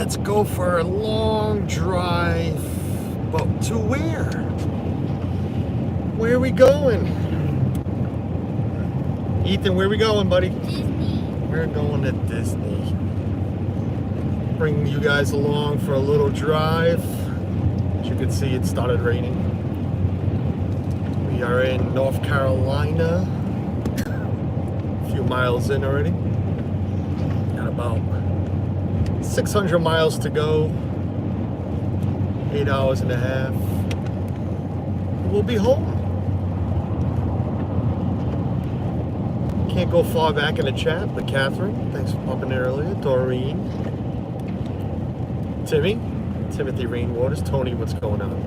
Let's go for a long drive. But to where? Where are we going? Ethan, where are we going, buddy? Disney. We're going to Disney. Bringing you guys along for a little drive. As you can see, it started raining. We are in North Carolina. A few miles in already. Got about 600 miles to go. 8 hours and a half. We'll be home. Can't go far back in the chat, but Catherine, thanks for popping in earlier. Doreen. Timothy Rainwaters. Tony, what's going on?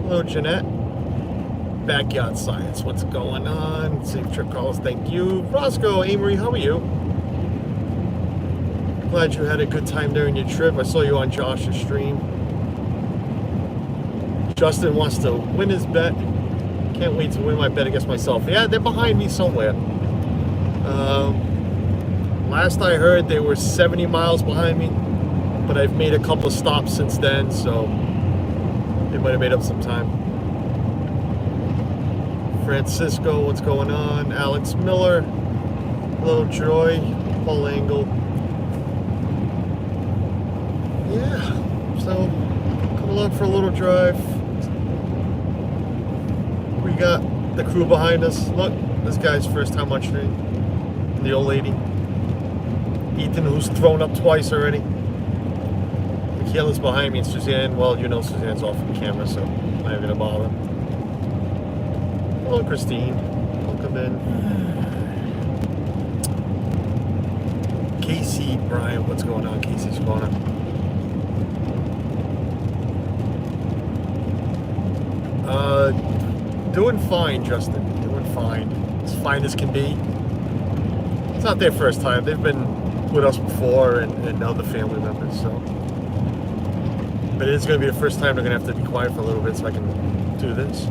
Hello, Jeanette. Backyard Science, what's going on? Safe trip calls, thank you. Roscoe, Amory, how are you? Glad you had a good time during your trip. I saw you on Josh's stream. Justin wants to win his bet. Can't wait to win my bet against myself. Yeah, they're behind me somewhere. Last I heard, they were 70 miles behind me, but I've made a couple of stops since then, so they might have made up some time. Francisco, what's going on? Alex Miller. Hello, Joy. Paul Angle. Yeah, so come along for a little drive. We got the crew behind us. Look, this guy's first time on stream. The old lady. Ethan, who's thrown up twice already. Michaela's behind me, and Suzanne, well, you know Suzanne's off the camera, so I'm not even gonna bother. Hello, Christine. Welcome in. Casey, Brian, what's going on? Casey's going on. Doing fine, Justin. Doing fine. As fine as can be. It's not their first time. They've been with us before and other family members, so. But it is going to be the first time they're going to have to be quiet for a little bit so I can do this.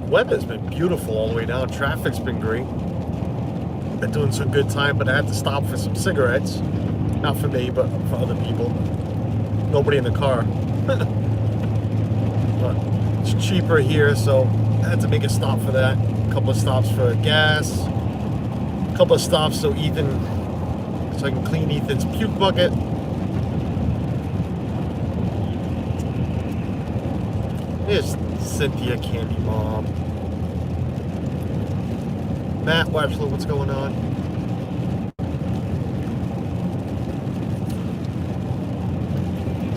Weather's been beautiful all the way down. Traffic's been great. Been doing some good time, but I had to stop for some cigarettes. Not for me, but for other people. Nobody in the car. But it's cheaper here, so I had to make a stop for that. A couple of stops for gas. A couple of stops so I can clean Ethan's puke bucket. Here's Cynthia, Candy Mom. Matt Webster, what's going on?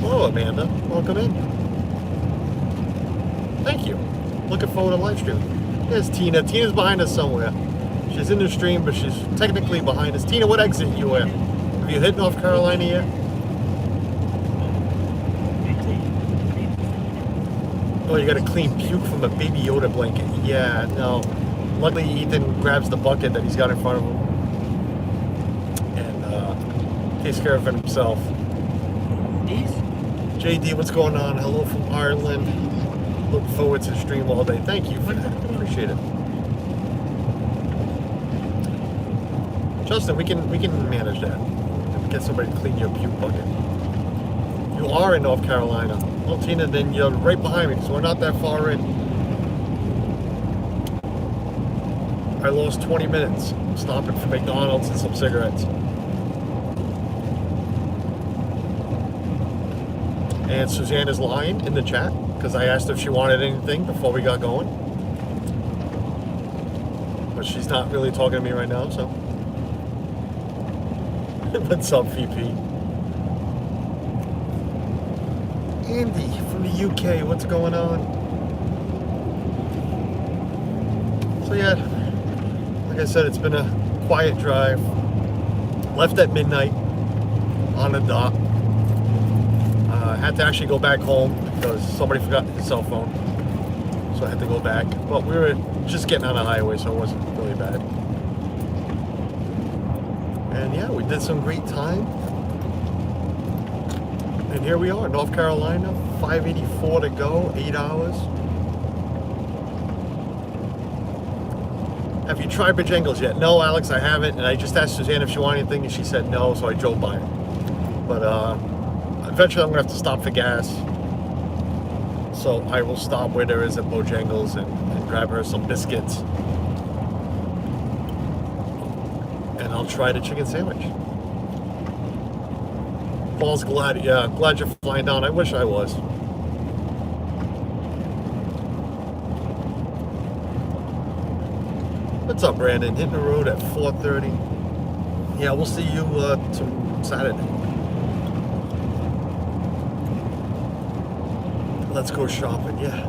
Hello, Amanda. Welcome in. Thank you. Looking forward to live stream. There's Tina. Tina's behind us somewhere. She's in the stream, but she's technically behind us. Tina, what exit you at? Have you hit North Carolina yet? Oh, you got a clean puke from a Baby Yoda blanket. Yeah, no. Luckily, Ethan grabs the bucket that he's got in front of him and takes care of it himself. JD, what's going on? Hello from Ireland. Looking forward to the stream all day. Thank you for that. Appreciate it. Justin, we can manage that. Get somebody to clean your puke bucket. You are in North Carolina. Well, Tina, then you're right behind me because we're not that far in. I lost 20 minutes stopping for McDonald's and some cigarettes. And Suzanne is lying in the chat because I asked if she wanted anything before we got going. But she's not really talking to me right now, so. What's up, VP? Andy from the UK, what's going on? So yeah, like I said, it's been a quiet drive. Left at midnight on the dot. Had to actually go back home because somebody forgot his cell phone. So I had to go back. But we were just getting on the highway, so it wasn't really bad. And yeah, we did some great time. And here we are, North Carolina, 584 to go, 8 hours. have you tried Bojangles yet? No, Alex, I haven't. And I just asked Suzanne if she wanted anything, and she said no, so I drove by it. But eventually I'm going to have to stop for gas. So I will stop where there is a Bojangles and grab her some biscuits. And I'll try the chicken sandwich. Paul's glad you're flying down. I wish I was. What's up, Brandon? Hitting the road at 4:30. Yeah, we'll see you Saturday. Let's go shopping. Yeah,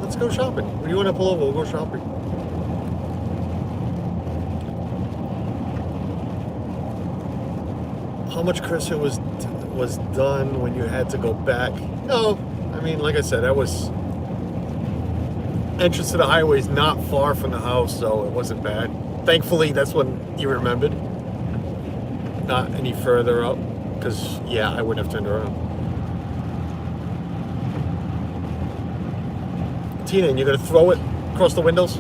let's go shopping. Where do you want to pull over? We'll go shopping. How much, Chris, it was done when you had to go back? No, I mean, like I said, that was entrance to the highway is not far from the house, so it wasn't bad. Thankfully, that's when you remembered. Not any further up, because yeah, I wouldn't have turned around. Tina, and you're gonna throw it across the windows?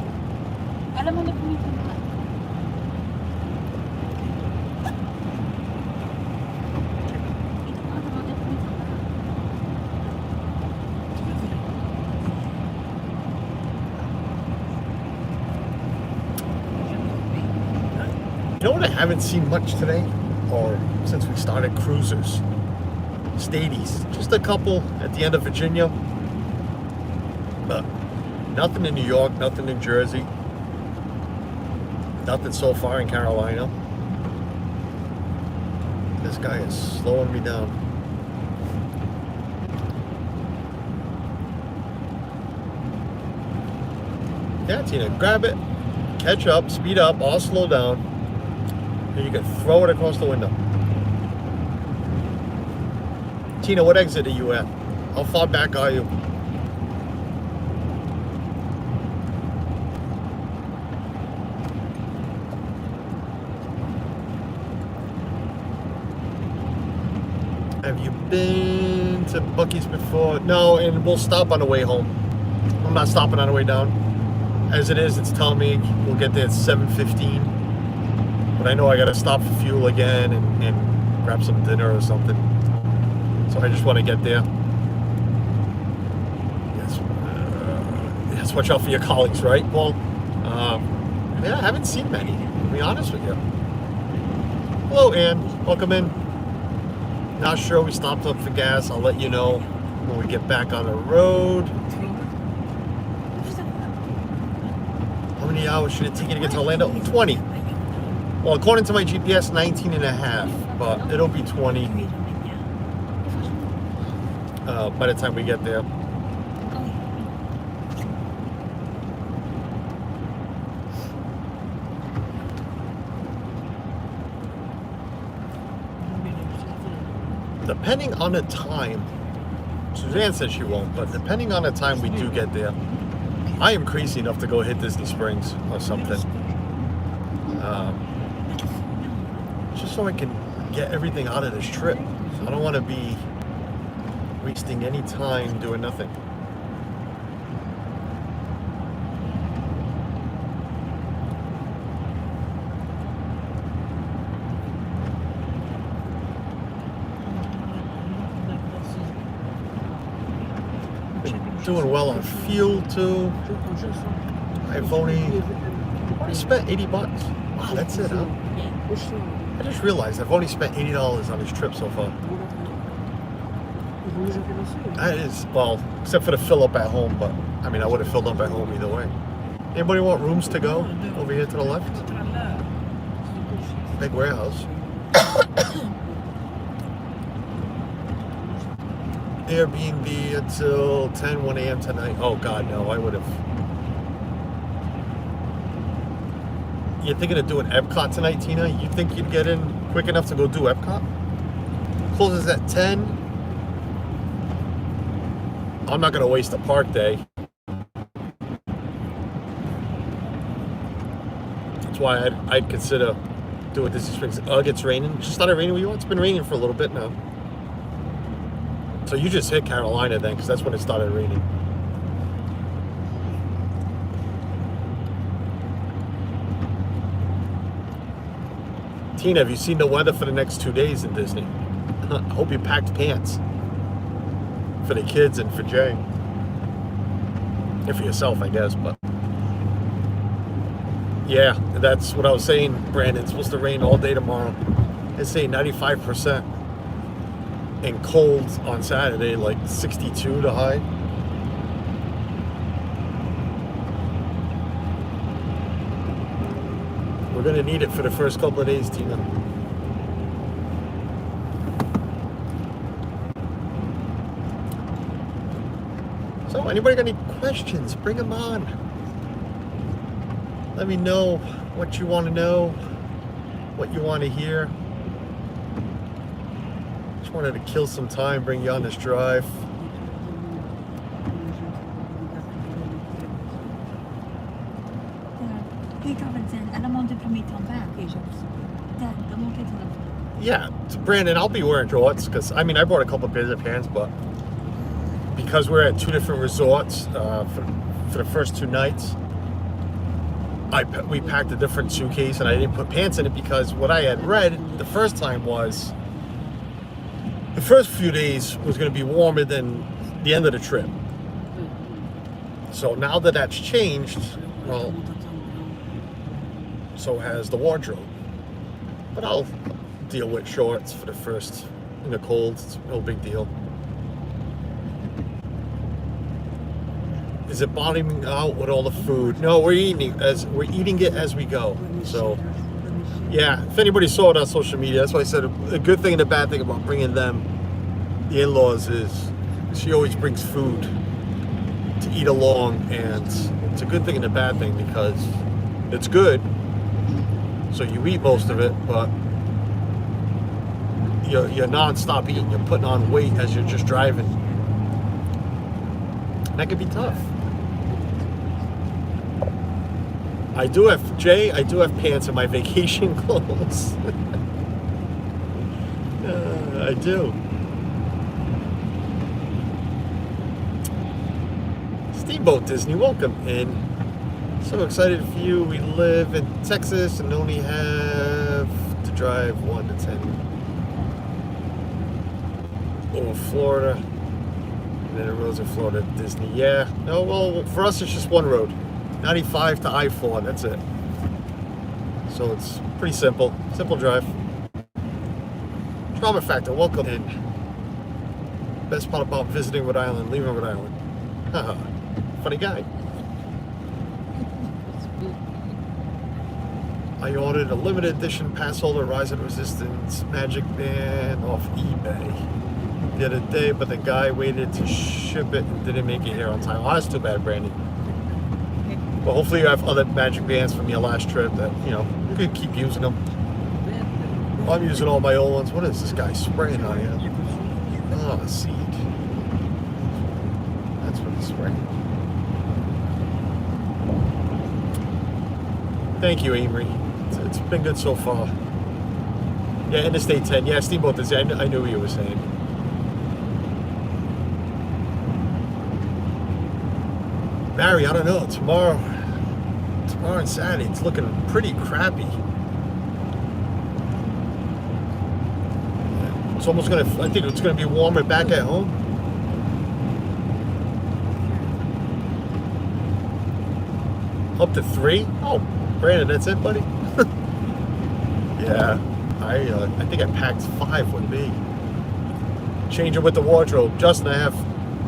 You know what I haven't seen much today, or since we started cruisers? Stadies. Just a couple at the end of Virginia. But nothing in New York, nothing in Jersey. Nothing so far in Carolina. This guy is slowing me down. Yeah, Tina, grab it, catch up, speed up, all slow down. And you can throw it across the window. Tina, what exit are you at? How far back are you? Have you been to Buc-ee's before? No, and we'll stop on the way home. I'm not stopping on the way down. As it is, it's telling me we'll get there at 7:15. But I know I gotta stop for fuel again and grab some dinner or something. So I just want to get there. Yes, watch out for your colleagues, right, Paul? Yeah, I haven't seen many, to be honest with you. Hello, Ann. Welcome in. Not sure, we stopped up for gas. I'll let you know when we get back on the road. How many hours should it take you to get to Orlando? 20. Well, according to my GPS, 19 and a half, but it'll be 20 by the time we get there. Depending on the time, Suzanne says she won't, but depending on the time we do get there, I am crazy enough to go hit Disney Springs or something. Just so I can get everything out of this trip. I don't want to be wasting any time doing nothing. Been doing well on fuel too. I've only spent $80. Wow, that's it, huh? I just realized I've only spent $80 on this trip so far. That is, well, except for the fill up at home, but I mean, I would have filled up at home either way. Anybody want rooms to go over here to the left? Big warehouse. Airbnb until 1 a.m. tonight. Oh God, no, I would have. You're thinking of doing Epcot tonight, Tina? You think you'd get in quick enough to go do Epcot? Closes at 10. I'm not going to waste a park day. That's why I'd consider doing Disney Springs. Ugh, it's raining. It just started raining where you are? It's been raining for a little bit now. So you just hit Carolina then, because that's when it started raining. Tina, have you seen the weather for the next 2 days in Disney? I hope you packed pants for the kids and for Jay. And for yourself, I guess, but yeah, that's what I was saying, Brandon. It's supposed to rain all day tomorrow. It's saying 95% and cold on Saturday, like 62 to high. We're gonna need it for the first couple of days, Tina. So, anybody got any questions? Bring them on. Let me know what you want to know, what you want to hear. Just wanted to kill some time, bring you on this drive. Yeah, Brandon, I'll be wearing jorts because I brought a couple of pairs of pants, but because we're at 2 different resorts for the first 2 nights, we packed a different suitcase and I didn't put pants in it because what I had read the first time was the first few days was going to be warmer than the end of the trip. So now that that's changed, well, so has the wardrobe. But I'll deal with shorts for the first in the cold. It's no big deal. Is it bottoming out with all the food? No, we're eating it as we go. So yeah, if anybody saw it on social media, that's why I said a good thing and a bad thing about bringing them, the in-laws, is she always brings food to eat along, and it's a good thing and a bad thing because it's good, so you eat most of it, but you're non-stop eating. You're putting on weight as you're just driving. That could be tough. I do have pants in my vacation clothes. I do. Steamboat Disney, welcome in. So excited for you. We live in Texas and only have to drive 1 to 10 over Florida. And then the roads in Florida, Disney. Yeah. No, well, for us, it's just one road. 95 to I-4, that's it. So it's pretty simple. Simple drive. Trauma Factor, welcome in. Best part about visiting Rhode Island, leaving Rhode Island. Haha. Funny guy. I ordered a limited edition pass holder Rise and Resistance Magic Band off eBay the other day, but the guy waited to ship it and didn't make it here on time. Oh, that's too bad, Brandy. Well, hopefully you have other Magic Bands from your last trip that, you could keep using them. Well, I'm using all my old ones. What is this guy spraying on here? Oh, a seed. That's what he's spraying. Thank you, Amory. It's been good so far. Yeah, Interstate 10. Yeah, Steamboat is. I knew what you were saying. Barry, I don't know. Tomorrow and Saturday, it's looking pretty crappy. It's almost I think it's gonna be warmer back at home. Up to 3? Oh, Brandon, that's it, buddy? Yeah, I think I packed 5 with me. Change it with the wardrobe. Justin, I have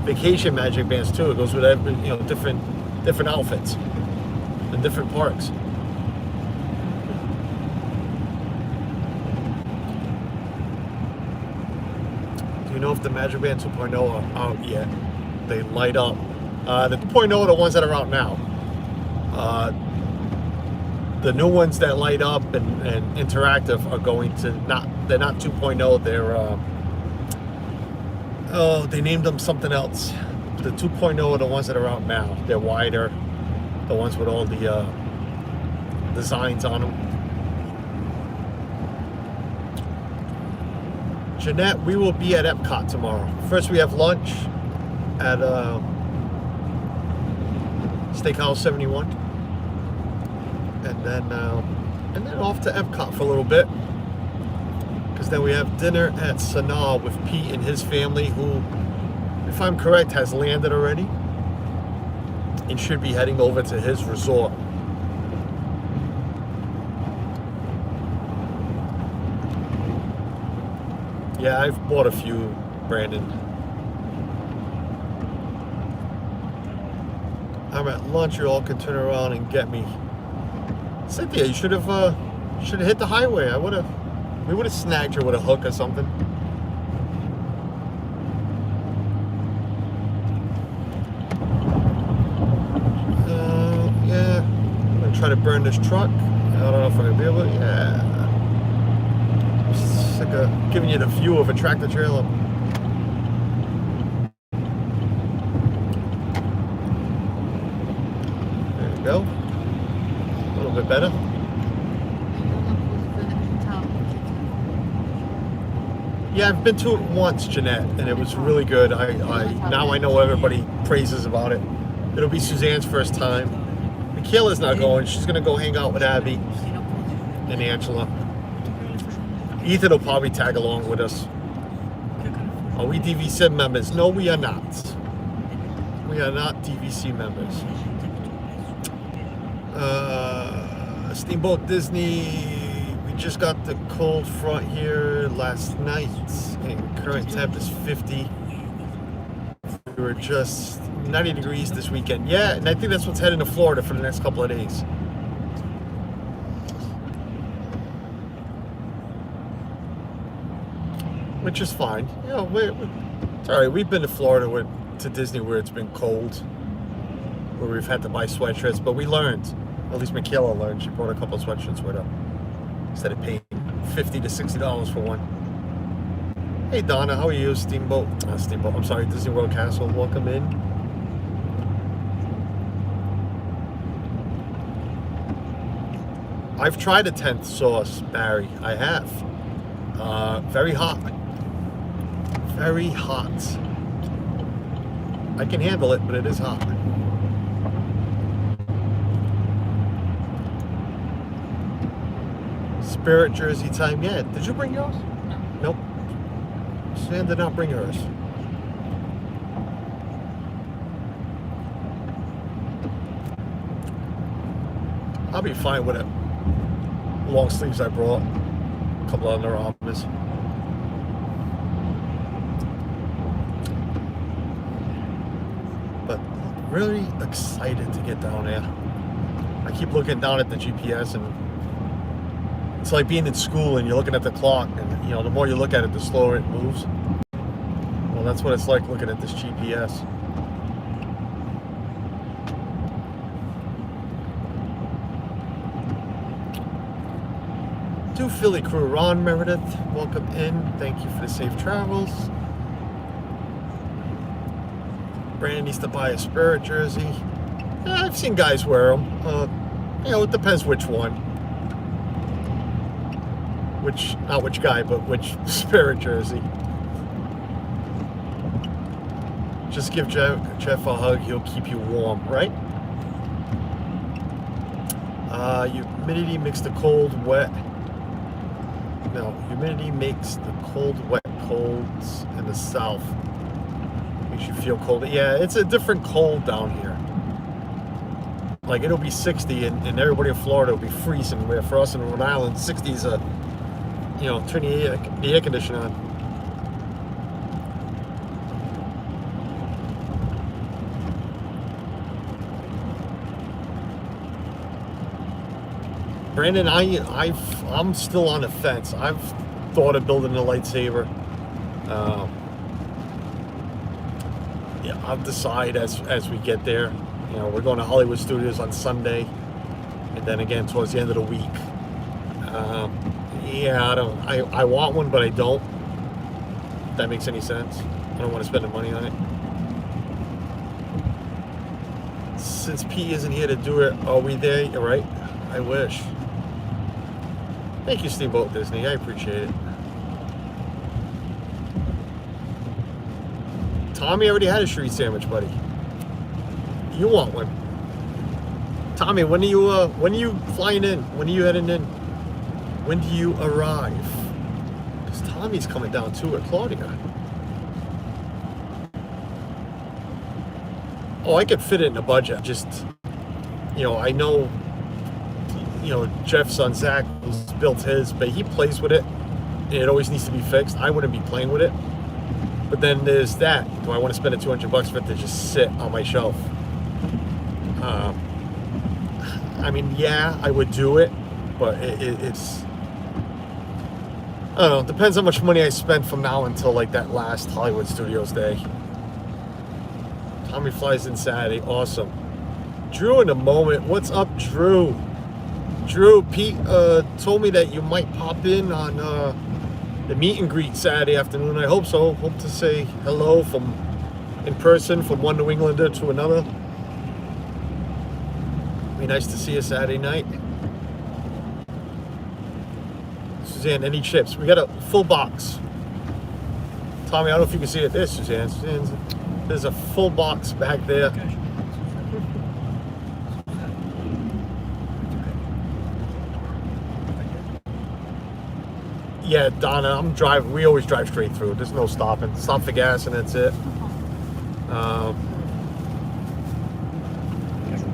vacation Magic Bands too. It goes with every, different outfits and different parks. Do you know if the Magic Band 2.0 are out yet? They light up. The 2.0 are the ones that are out now. The new ones that light up and interactive are going to they're not 2.0, they're they named them something else. The 2.0 are the ones that are out now. They're wider, the ones with all the designs on them. Jeanette, we will be at Epcot tomorrow. First we have lunch at Steakhouse 71. And then off to Epcot for a little bit. because then we have dinner at Sanaa with Pete and his family, who, if I'm correct, has landed already and should be heading over to his resort. Yeah, I've bought a few, Brandon. I'm at lunch. You all can turn around and get me. Cynthia, you should have hit the highway. We would have snagged you with a hook or something. Yeah, I'm gonna try to burn this truck. I don't know if I'm gonna be able to. Yeah. Sick of giving you the view of a tractor trailer. There you go. A little bit better. Yeah, I've been to it once, Jeanette, and it was really good. Now I know everybody praises about it. It'll be Suzanne's first time. Michaela's not going. She's gonna go hang out with Abby and Angela. Ethan will probably tag along with us. Are we DVC members? No, we are not. We are not DVC members. Steamboat Disney. We just got the cold front here last night, and current temp is 50. We were just 90 degrees this weekend. Yeah, and I think that's what's heading to Florida for the next couple of days. Which is fine. You know, it's all right. We've been to Florida, to Disney, where it's been cold, where we've had to buy sweatshirts, but we learned. At least Michaela learned. She brought a couple of sweatshirts with her instead of paying $50 to $60 for one. Hey Donna, how are you? Steamboat. I'm sorry, Disney World Castle. Welcome in. I've tried a 10th sauce, Barry. I have. Very hot. Very hot. I can handle it, but it is hot. Spirit jersey time. Yeah. Did you bring yours? Nope. Sam did not bring hers. I'll be fine with it. Long sleeves I brought. A couple of Under Armours. But really excited to get down there. I keep looking down at the GPS, and it's like being in school and you're looking at the clock, and you know, the more you look at it, the slower it moves. Well, that's what it's like looking at this GPS. To Philly crew, Ron Meredith, welcome in. Thank you for the safe travels. Brandon needs to buy a Spirit jersey. Yeah, I've seen guys wear them. You know, it depends which one. Not which guy, but which Spirit jersey. Just give Jeff a hug, he'll keep you warm, right? Humidity makes the cold wet. No, humidity makes the cold wet colds in the south. Makes you feel cold. Yeah, it's a different cold down here. Like, it'll be 60 and everybody in Florida will be freezing, where for us in Rhode Island, 60 is a, you know, turn the air conditioner on. Brandon, I'm still on the fence. I've thought of building a lightsaber. Yeah, I'll decide as we get there. You know, we're going to Hollywood Studios on Sunday, and then again towards the end of the week. Yeah, I want one, but I don't. If that makes any sense. I don't want to spend the money on it. Since P isn't here to do it, are we there? You're right. I wish. Thank you, Steamboat Disney. I appreciate it. Tommy already had a street sandwich, buddy. You want one? Tommy, when are you flying in? When are you heading in? When do you arrive? Because Tommy's coming down too, or Claudia. Oh, I could fit it in a budget. Just, I know, Jeff's son Zach has built his, but he plays with it, and it always needs to be fixed. I wouldn't be playing with it. But then there's that. Do I want to spend the $200 for it to just sit on my shelf? I mean, yeah, I would do it, but it's, I don't know. Depends how much money I spend from now until like that last Hollywood Studios day. Tommy flies in Saturday. Awesome. Drew in a moment. What's up, Drew? Drew, Pete told me that you might pop in on the meet and greet Saturday afternoon. I hope so. Hope to say hello in person from one New Englander to another. Be nice to see you Saturday night. Suzanne, any chips? We got a full box. Tommy, I don't know if you can see it. There's Suzanne. There's a full box back there. Yeah, Donna, I'm driving. We always drive straight through. There's no stopping. Stop for gas and that's it.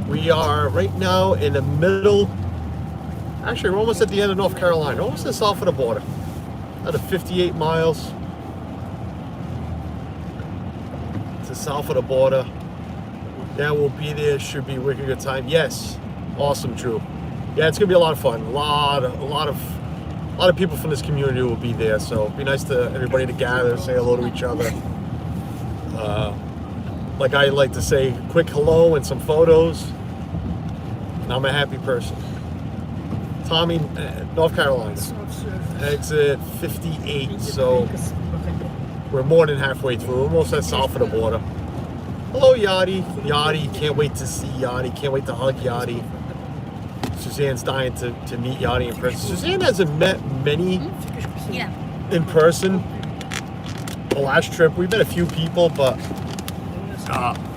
We are right now in the middle. Actually, we're almost at the end of North Carolina. Almost to south of the border. Another 58 miles to south of the border. Yeah, we'll be there. Should be a wicked good time. Yes, awesome, Drew. Yeah, it's gonna be a lot of fun. A lot of people from this community will be there. So it'll be nice to everybody to gather, say hello to each other. Like I like to say, a quick hello and some photos. And I'm a happy person. Tommy, North Carolina. Exit 58, so we're more than halfway through. We're almost at south of the border. Hello, Yachty. Yachty, can't wait to see Yachty. Can't wait to hug Yachty. Suzanne's dying to meet Yachty in person. Suzanne hasn't met many in person. The last trip, we met a few people, but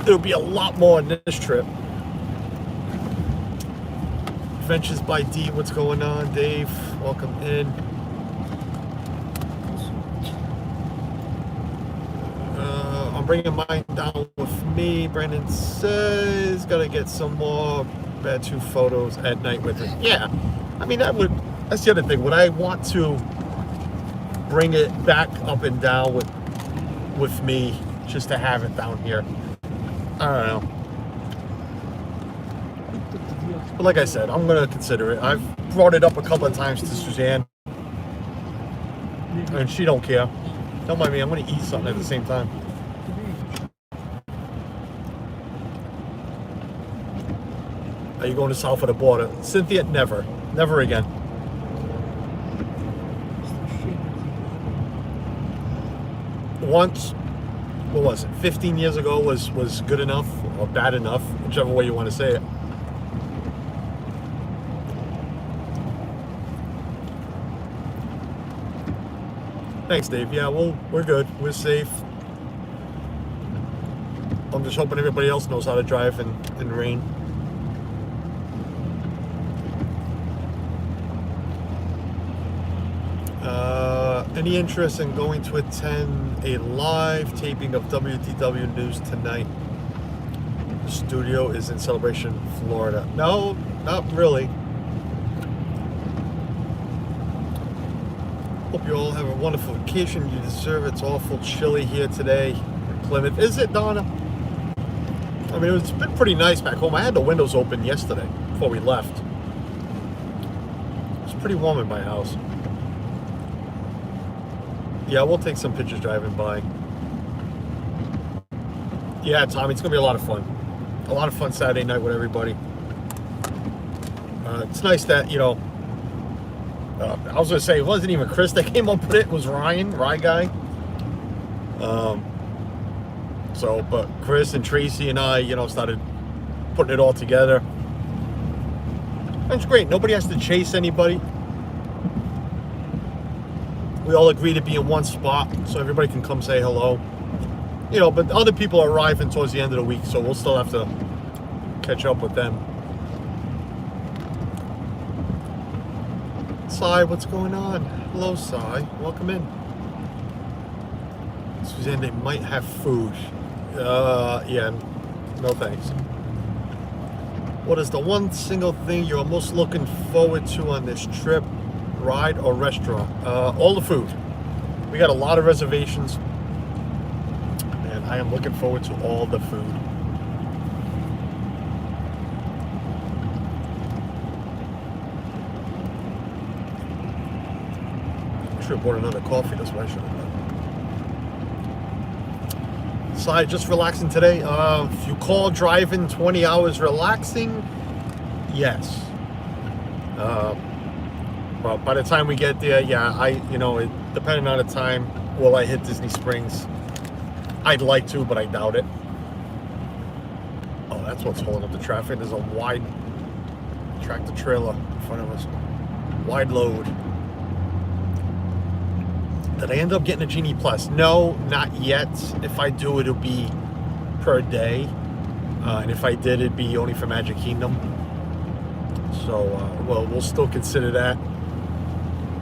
there'll be a lot more on this trip. Adventures by D, what's going on? Dave, welcome in. I'm bringing mine down with me. Brandon says, gotta get some more bad 2 photos at night with it. Yeah, I mean, that's the other thing. Would I want to bring it back up and down with me just to have it down here? I don't know. But like I said, I'm going to consider it. I've brought it up a couple of times to Suzanne, and she don't care. Don't mind me, I'm going to eat something at the same time. Are you going to south of the border? Cynthia, never. Never again. Once, what was it, 15 years ago was good enough or bad enough, whichever way you want to say it. Thanks, Dave. Yeah, we're good. We're safe. I'm just hoping everybody else knows how to drive in rain. Any interest in going to attend a live taping of WDW News tonight? The studio is in Celebration, Florida. No, not really. Hope you all have a wonderful vacation. You deserve it. It's awful chilly here today in Plymouth. Is it, Donna? I mean, it's been pretty nice back home. I had the windows open yesterday before we left. It's pretty warm in my house. Yeah, we'll take some pictures driving by. Yeah, Tommy, it's going to be a lot of fun. A lot of fun Saturday night with everybody. It's nice that, I was going to say, it wasn't even Chris that came up with it. It was Ryan, Rye Guy. But Chris and Tracy and I, started putting it all together. It's great. Nobody has to chase anybody. We all agree to be in one spot so everybody can come say hello. But other people are arriving towards the end of the week, so we'll still have to catch up with them. Cy, what's going on? Hello, Cy. Welcome in. Suzanne, they might have food. Yeah, no thanks. What is the one single thing you're most looking forward to on this trip, ride or restaurant? All the food. We got a lot of reservations, and I am looking forward to all the food. I should have bought another coffee, that's what I should have done. Side, just relaxing today. If you call driving 20 hours relaxing, yes. But by the time we get there, yeah, depending on the time, will I hit Disney Springs? I'd like to, but I doubt it. Oh, that's what's holding up the traffic. There's a wide tractor trailer in front of us. Wide load. Did I end up getting a Genie Plus? No, not yet. If I do, it'll be per day. And if I did, it'd be only for Magic Kingdom. So, well, we'll still consider that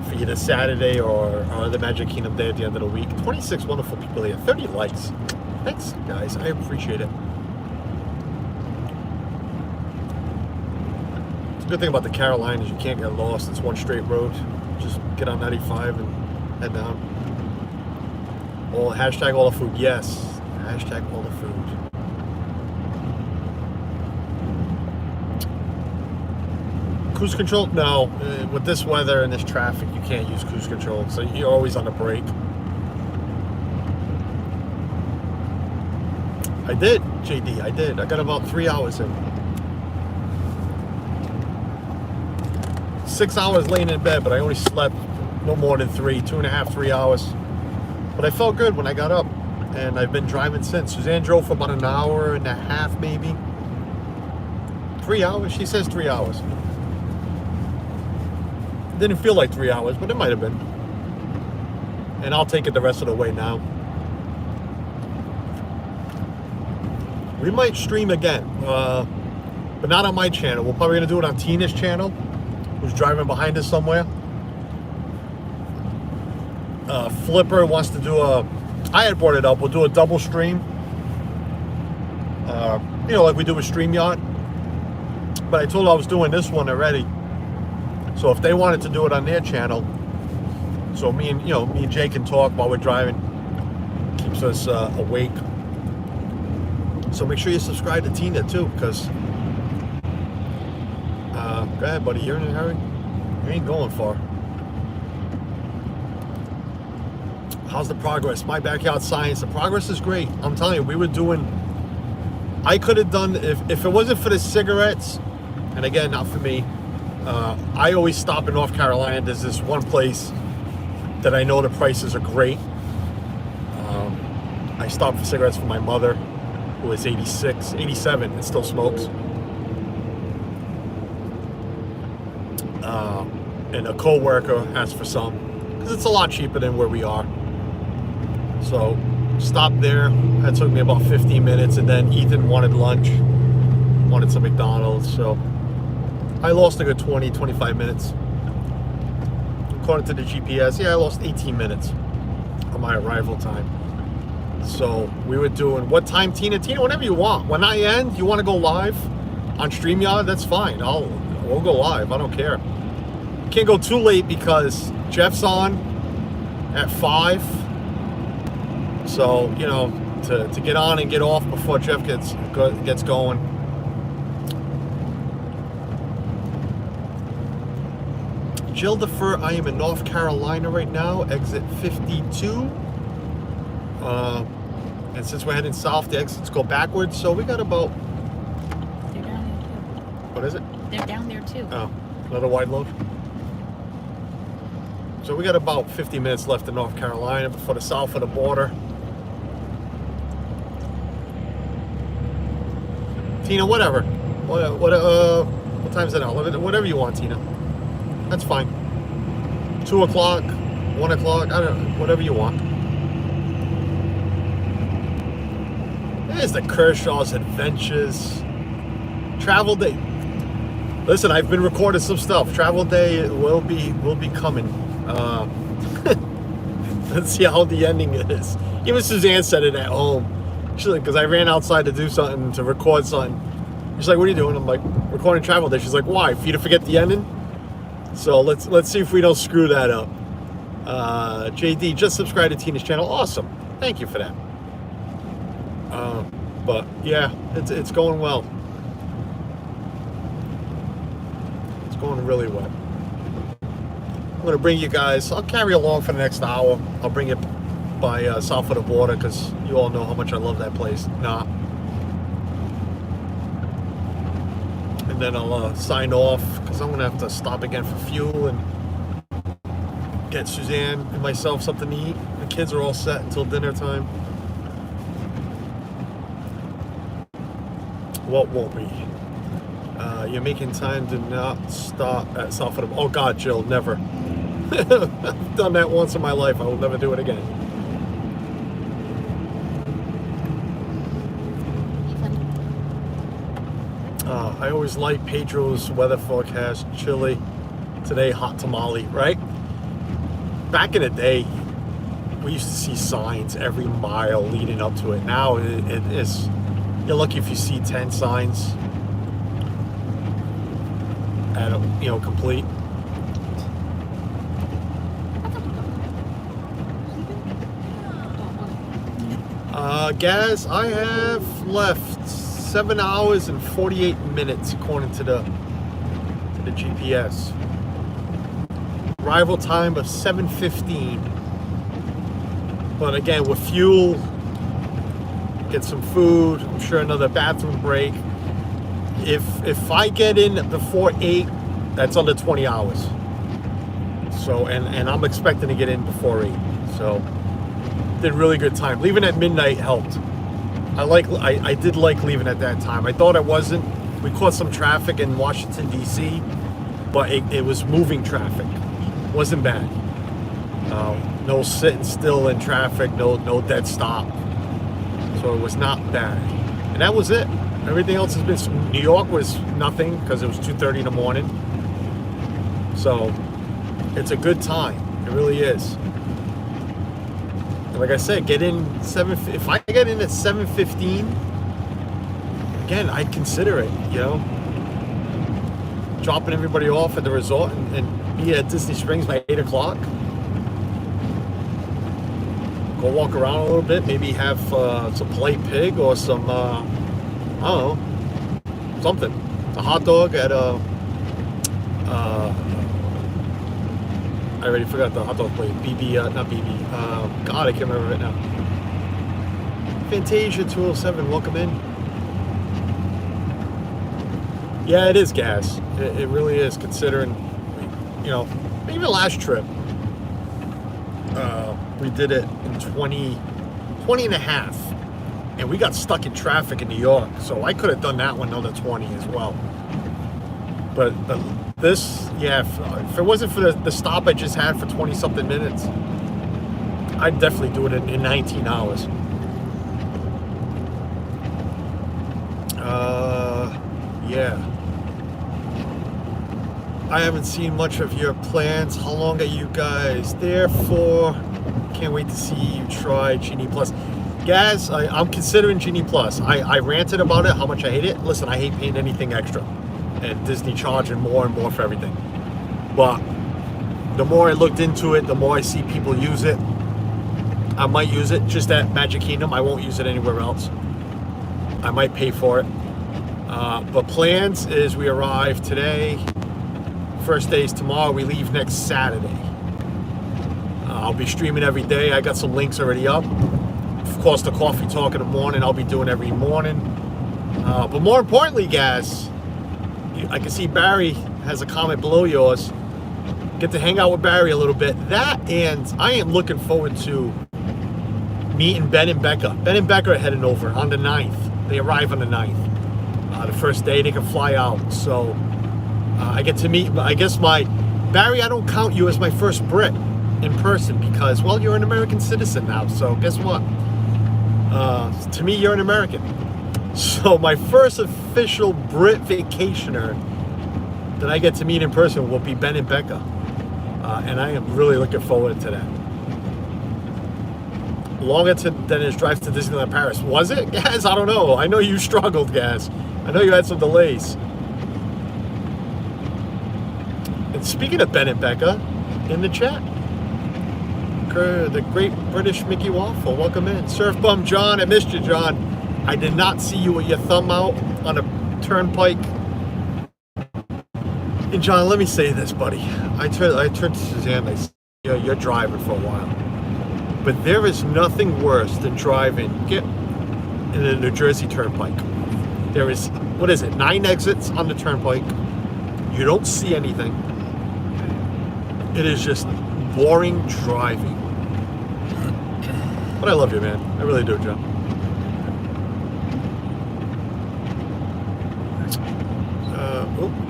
for either Saturday or the Magic Kingdom day at the end of the week. 26 wonderful people here. 30 likes. Thanks, guys. I appreciate it. The good thing about the Carolinas, you can't get lost. It's one straight road. Just get on 95 and head down. Hashtag all the food. Yes. Hashtag all the food. Cruise control? No. With this weather and this traffic, you can't use cruise control. So you're always on a break. I did, JD. I did. I got about 3 hours in. 6 hours laying in bed, but I only slept no more than 2.5, 3 hours. But I felt good when I got up, and I've been driving since. Suzanne drove for about an hour and a half, maybe. 3 hours? She says 3 hours. Didn't feel like 3 hours, but it might have been. And I'll take it the rest of the way now. We might stream again, but not on my channel. We're probably going to do it on Tina's channel, who's driving behind us somewhere. Flipper wants to do I had brought it up, we'll do a double stream. Like we do with StreamYard. But I told her I was doing this one already. So if they wanted to do it on their channel, so me and Jay can talk while we're driving. Keeps us awake. So make sure you subscribe to Tina too, because go ahead, buddy, you're in a hurry. You ain't going far. How's the progress? My backyard science. The progress is great. I'm telling you, we were doing. I could have done if it wasn't for the cigarettes, and again, not for me. I always stop in North Carolina. There's this one place that I know the prices are great. I stopped for cigarettes for my mother, who is 87, and still smokes. And a co-worker asked for some, because it's a lot cheaper than where we are. So, stopped there. That took me about 15 minutes, and then Ethan wanted lunch, wanted some McDonald's, so I lost a good 20, 25 minutes. According to the GPS, I lost 18 minutes on my arrival time. So, we were doing, what time, Tina? Tina, whenever you want. When I end, you want to go live on StreamYard, that's fine. We'll go live, I don't care. Can't go too late because Jeff's on at 5. So, to get on and get off before Jeff gets going. Jill Defer, I am in North Carolina right now, exit 52. And since we're heading south, the exits go backwards, so we got about... They're down there too. What is it? They're down there too. Oh, another wide load? So we got about 50 minutes left in North Carolina before the south of the border. Tina, whatever. What time is it now? Whatever you want, Tina. That's fine. 2 o'clock, 1 o'clock, I don't know, whatever you want. There's the Kershaw's Adventures. Travel day. Listen, I've been recording some stuff. Travel day will be coming. Let's see how the ending is. Even Suzanne said it at home. She's like, because I ran outside to do something, to record something. She's like, what are you doing? I'm like, recording Travel Day. She's like, why? For you to forget the ending? So let's see if we don't screw that up. JD, just subscribe to Tina's channel. Awesome. Thank you for that. But yeah, it's going well. It's going really well. I'm going to bring you guys, I'll carry along for the next hour. I'll bring it by south of the border because you all know how much I love that place. Nah. And then I'll sign off because I'm going to have to stop again for fuel and get Suzanne and myself something to eat. The kids are all set until dinner time. What won't we? You're making time to not stop at south of the... Oh God, Jill, never. I've done that once in my life. I will never do it again. I always like Pedro's weather forecast. Chilly. Today, hot tamale, right? Back in the day, we used to see signs every mile leading up to it. Now, it's... You're lucky if you see 10 signs at complete. Guys, I have left 7 hours and 48 minutes according to the GPS. Arrival time of 7:15. But again, with fuel, get some food, I'm sure another bathroom break. If I get in before 8, that's under 20 hours. So and I'm expecting to get in before 8. So did really good time. Leaving at midnight helped. I did like leaving at that time. I thought I wasn't. We caught some traffic in Washington DC, but it was moving traffic. Wasn't bad. No sitting still in traffic, no dead stop. So it was not bad. And that was it. Everything else has been... New York was nothing because it was 2:30 in the morning. So it's a good time. It really is. And like I said, get in if I get in at 7:15, again, I'd consider it, dropping everybody off at the resort and be at Disney Springs by 8 o'clock. Go walk around a little bit, maybe have some plate pig or some, I don't know, something. A hot dog at I already forgot the hot dog place. Not BB. God, I can't remember it now. Fantasia 207, welcome in. Yeah, it is gas. It really is, considering, maybe the last trip. We did it in 20 and a half. And we got stuck in traffic in New York. So I could have done that one another 20 as well. But this, yeah, if it wasn't for the stop I just had for 20-something minutes, I'd definitely do it in 19 hours. Yeah. I haven't seen much of your plans. How long are you guys there for? Can't wait to see you try Genie Plus. Guys, I'm considering Genie Plus. I ranted about it, how much I hate it. Listen, I hate paying anything extra. And Disney charging more and more for everything. But the more I looked into it, the more I see people use it. I might use it just at Magic Kingdom. I won't use it anywhere else. I might pay for it. But plans is we arrive today. First day is tomorrow. We leave next Saturday. I'll be streaming every day. I got some links already up. Of course, the coffee talk in the morning, I'll be doing every morning. But more importantly, guys, I can see Barry has a comment below yours. Get to hang out with Barry a little bit. That, and I am looking forward to meeting Ben and Becca. Ben and Becca are heading over on the 9th. They arrive on the 9th. The first day they can fly out. So I get to meet, I guess Barry, I don't count you as my first Brit in person because, well, you're an American citizen now. So guess what? To me, you're an American. So my first official Brit vacationer that I get to meet in person will be Ben and Becca. And I am really looking forward to that. Longer than his drive to Disneyland Paris. Was it, Gaz? I don't know. I know you struggled, Gaz. I know you had some delays. And speaking of Ben and Becca, in the chat, the great British Mickey Waffle, welcome in. Surf Bum John, I missed you, John. I did not see you with your thumb out on a turnpike. And John, let me say this, buddy. I turned to Suzanne and I said, you're driving for a while. But there is nothing worse than driving in the New Jersey Turnpike. There is, 9 exits on the turnpike. You don't see anything. It is just boring driving. But I love you, man. I really do, John.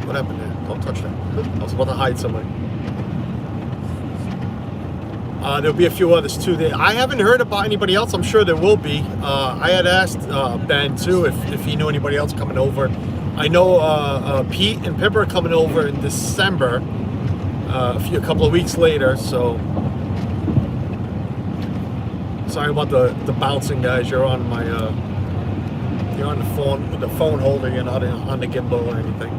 What happened there? Don't touch that. I was about to hide somebody. There'll be a few others too. I haven't heard about anybody else. I'm sure there will be. I had asked Ben too if he knew anybody else coming over. I know Pete and Pippa are coming over in December, a couple of weeks later. So sorry about the bouncing, guys. You're on my you're on the phone with the phone holder. You're not on the gimbal or anything.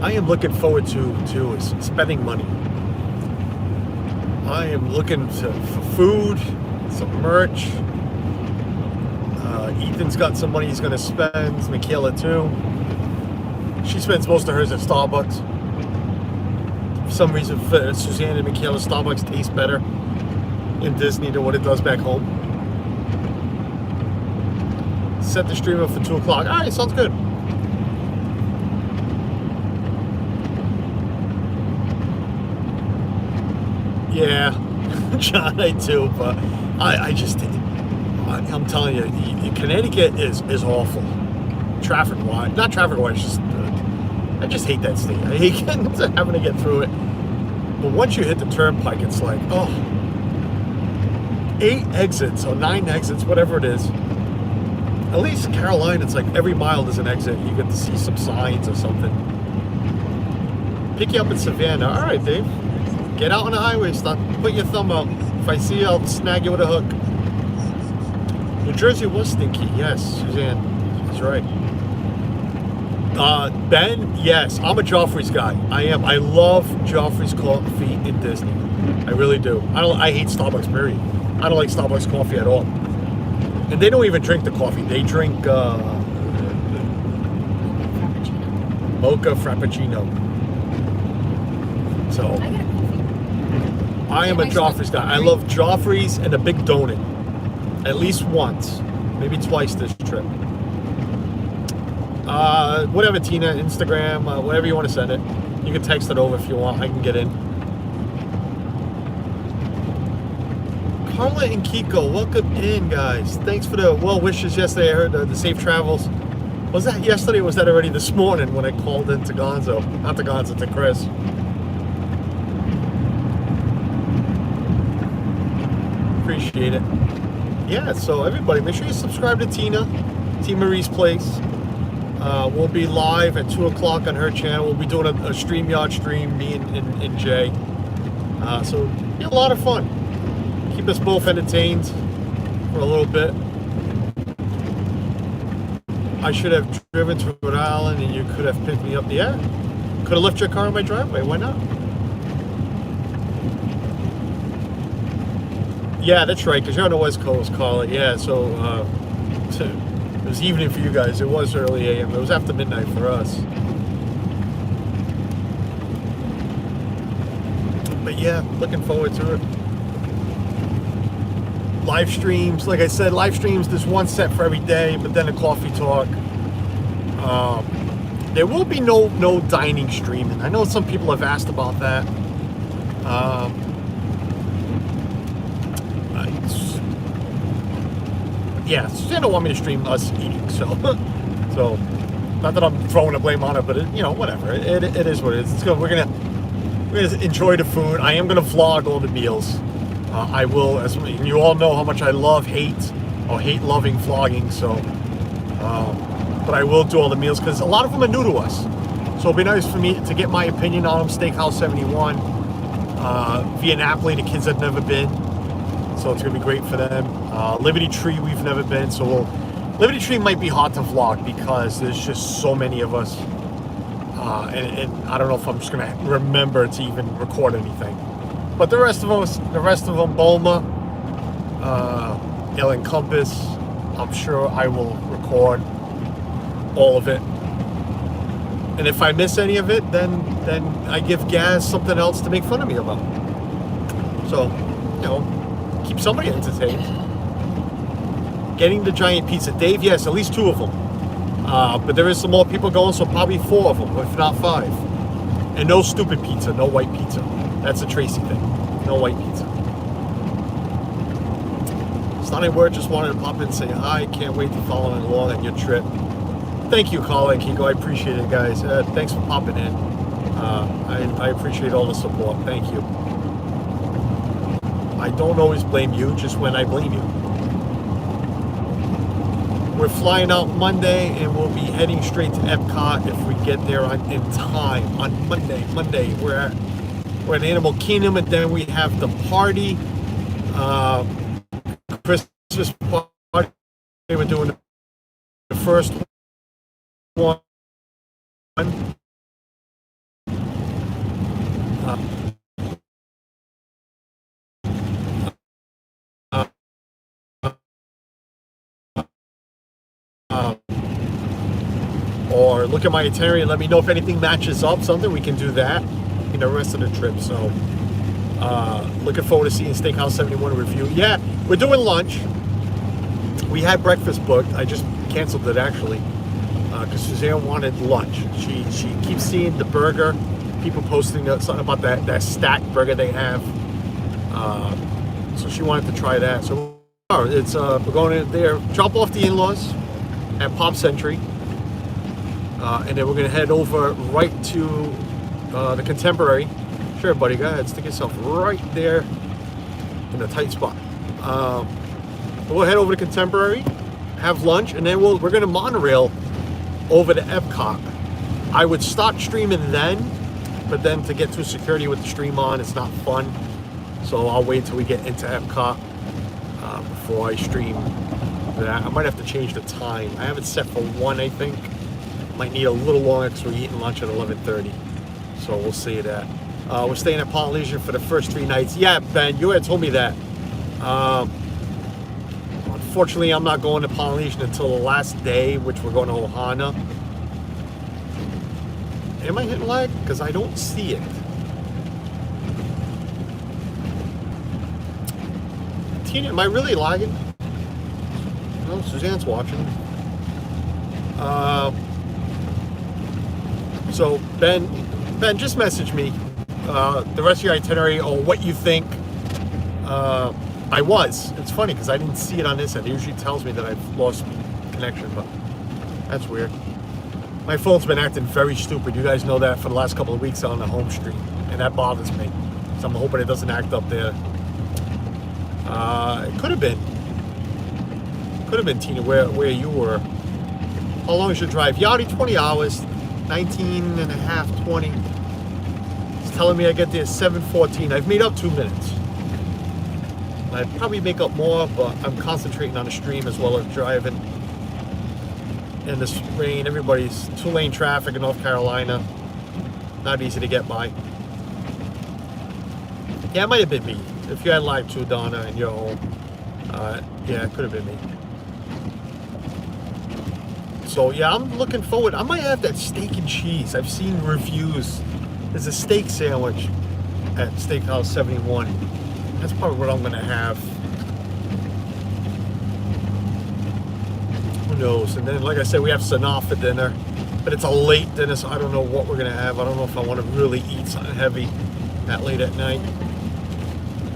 I am looking forward to spending money. I am looking for food, some merch. Ethan's got some money he's going to spend. Michaela too. She spends most of hers at Starbucks. For some reason, for Suzanne and Michaela, Starbucks tastes better in Disney than what it does back home. Set the stream up for 2 o'clock. All right, sounds good. Yeah, John, I do, but I'm telling you, Connecticut is awful. Traffic-wise, not traffic-wise, just I just hate that state. I hate having to get through it. But once you hit the turnpike, it's like, 8 exits or 9 exits, whatever it is. At least Carolina, it's like every mile there's an exit. You get to see some signs or something. Pick you up in Savannah. All right, Dave. Get out on the highway, stop, put your thumb out. If I see you, I'll snag you with a hook. New Jersey was stinky, yes, Suzanne. That's right. Ben, yes, I'm a Joffrey's guy. I am. I love Joffrey's coffee in Disney. I really do. I hate Starbucks, period. I don't like Starbucks coffee at all. And they don't even drink the coffee. They drink mocha frappuccino. So I am a Joffrey's guy. I love Joffrey's and a big donut. At least once. Maybe twice this trip. Whatever, Tina, Instagram, whatever you want to send it. You can text it over if you want. I can get in. Carla and Kiko, welcome in, guys. Thanks for the well wishes yesterday. I heard the safe travels. Was that yesterday or was that already this morning when I called in to Gonzo? Not to Gonzo, to Chris. Appreciate it. Yeah, so everybody, make sure you subscribe to Tina Marie's Place. We'll be live at 2 o'clock on her channel. We'll be doing a StreamYard stream, me and Jay. So, yeah, a lot of fun. Keep us both entertained for a little bit. I should have driven to Rhode Island and you could have picked me up. Yeah, could have left your car in my driveway. Why not? Yeah, that's right, because you're on the West Coast, Carla. Yeah, so it was evening for you guys. It was early AM. It was after midnight for us. But yeah, looking forward to it. Live streams, like I said, live streams, there's one set for every day, but then a coffee talk. There will be no dining streaming. I know some people have asked about that. Yeah, they don't want me to stream us eating, so not that I'm throwing the blame on it, but whatever. It is what it is. It's good. We're gonna enjoy the food. I am gonna vlog all the meals. I will, as you all know, how much I hate loving vlogging. So But I will do all the meals because a lot of them are new to us. So it'll be nice for me to get my opinion on them. Steakhouse 71, via Napoli, the kids have never been. So it's going to be great for them. Liberty Tree, we've never been. So Liberty Tree might be hard to vlog because there's just so many of us. And I don't know if I'm just going to remember to even record anything. But the rest of them, Bulma, Alien Compass, I'm sure I will record all of it. And if I miss any of it, then I give Gaz something else to make fun of me about. So, you know, keep somebody entertained. Getting the giant pizza. Dave, yes, at least 2 of them. But there is some more people going, so probably 4 of them, if not 5. And no stupid pizza, no white pizza. That's a Tracy thing. No white pizza. Stunning Word just wanted to pop in and say hi. Can't wait to follow along on your trip. Thank you, Colin Kiko. I appreciate it, guys. Thanks for popping in. I appreciate all the support. Thank you. I don't always blame you, just when I blame you. We're flying out Monday, and we'll be heading straight to Epcot if we get there in time on Monday. We're at Animal Kingdom, and then we have the party, Christmas party. We're doing the first one. Or look at my itinerary and let me know if anything matches up, something we can do that in the rest of the trip. So looking forward to seeing Steakhouse 71 review. Yeah, we're doing lunch. We had breakfast booked. I just canceled it actually because Suzanne wanted lunch. She keeps seeing the burger, people posting something about that stacked burger they have. So she wanted to try that. So we're going in there, drop off the in-laws at Pop Century. And then we're going to head over right to the Contemporary. Sure, buddy, go ahead, stick yourself right there in a tight spot. We'll head over to Contemporary, have lunch, and then we're going to monorail over to Epcot. I would start streaming then, but then to get through security with the stream on, it's not fun. So I'll wait till we get into Epcot before I stream that. I might have to change the time. I have it set for 1, I think. Might need a little longer because we're eating lunch at 11:30. So we'll see that. We're staying at Polynesian for the first 3 nights. Yeah, Ben, you had told me that. Unfortunately, I'm not going to Polynesian until the last day, which we're going to Ohana. Am I hitting lag? Because I don't see it. Tina, am I really lagging? No, Suzanne's watching. So Ben, just message me the rest of your itinerary or what you think. It's funny because I didn't see it on this end. It usually tells me that I've lost connection, but that's weird. My phone's been acting very stupid. You guys know that for the last couple of weeks on the home stream, and that bothers me. So I'm hoping it doesn't act up there. It could have been. Tina, where you were. How long is your drive? Yachty, 20 hours. 19 and a half, 20. It's telling me I get there at 7:14. I've made up 2 minutes. I'd probably make up more, but I'm concentrating on the stream as well as driving. In this rain, everybody's 2-lane traffic in North Carolina. Not easy to get by. Yeah, it might have been me. If you had live too, Donna, and you're home. Yeah, it could have been me. So yeah, I'm looking forward. I might have that steak and cheese. I've seen reviews. There's a steak sandwich at Steakhouse 71. That's probably what I'm gonna have. Who knows? And then, like I said, we have Sanaa for dinner, but it's a late dinner, so I don't know what we're gonna have. I don't know if I want to really eat something heavy that late at night.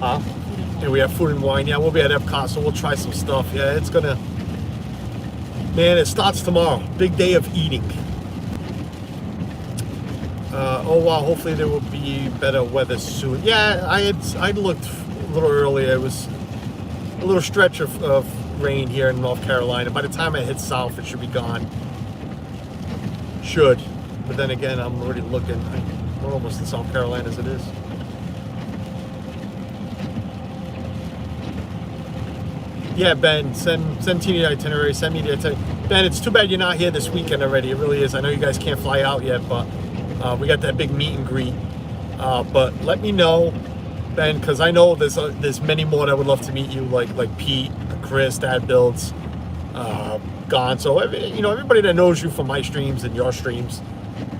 And we have food and wine. Yeah, we'll be at Epcot, so we'll try some stuff. Yeah, it's gonna. Man, it starts tomorrow. Big day of eating. Oh wow, hopefully there will be better weather soon. Yeah, I looked a little earlier. It was a little stretch of rain here in North Carolina. By the time I hit south, it should be gone. Should. But then again, I'm already looking. We're almost in South Carolina as it is. Yeah, Ben, send Tina the itinerary. Send me the itinerary. Ben, it's too bad you're not here this weekend already. It really is. I know you guys can't fly out yet, but we got that big meet and greet. But let me know, Ben, because I know there's many more that would love to meet you, like Pete, Chris, Dad Builds, Gonzo. Everybody that knows you from my streams and your streams,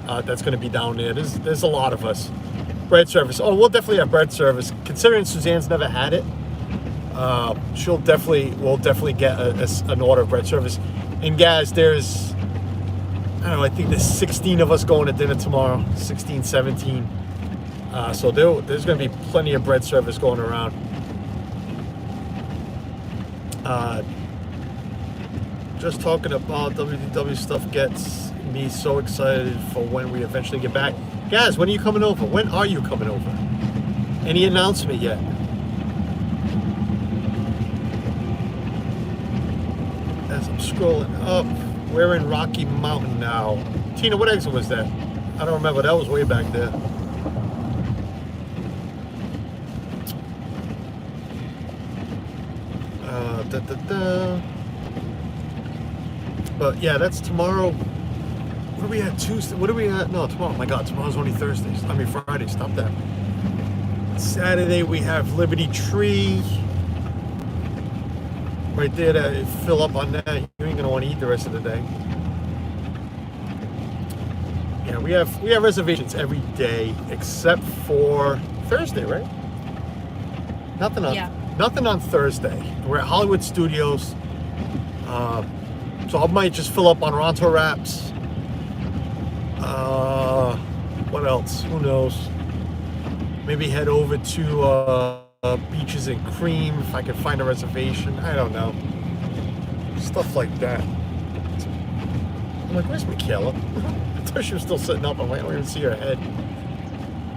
that's going to be down there. There's a lot of us. Bread service. Oh, we'll definitely have bread service. Considering Suzanne's never had it, we'll definitely get an order of bread service. And guys, there's, I don't know, I think there's 16 of us going to dinner tomorrow, 16, 17. So there's going to be plenty of bread service going around. Just talking about WDW stuff gets me so excited for when we eventually get back. Guys, when are you coming over? When are you coming over? Any announcement yet? As I'm scrolling up, we're in Rocky Mountain now. Tina, what exit was that? I don't remember. That was way back there. But yeah, that's tomorrow. What are we at? Tuesday? What are we at? No, tomorrow. Oh my God, tomorrow's only Thursday. I mean Friday. Stop that. Saturday we have Liberty Tree. Right there to fill up on that. You ain't gonna want to eat the rest of the day. Yeah, we have reservations every day except for Thursday, right? Nothing on Thursday. We're at Hollywood Studios. So I might just fill up on Ronto Wraps. What else? Who knows? Maybe head over to Beaches and Cream if I can find a reservation. I don't know. Stuff like that. I'm like, where's Michaela? I thought she was still sitting up. I'm like, I don't even see her head.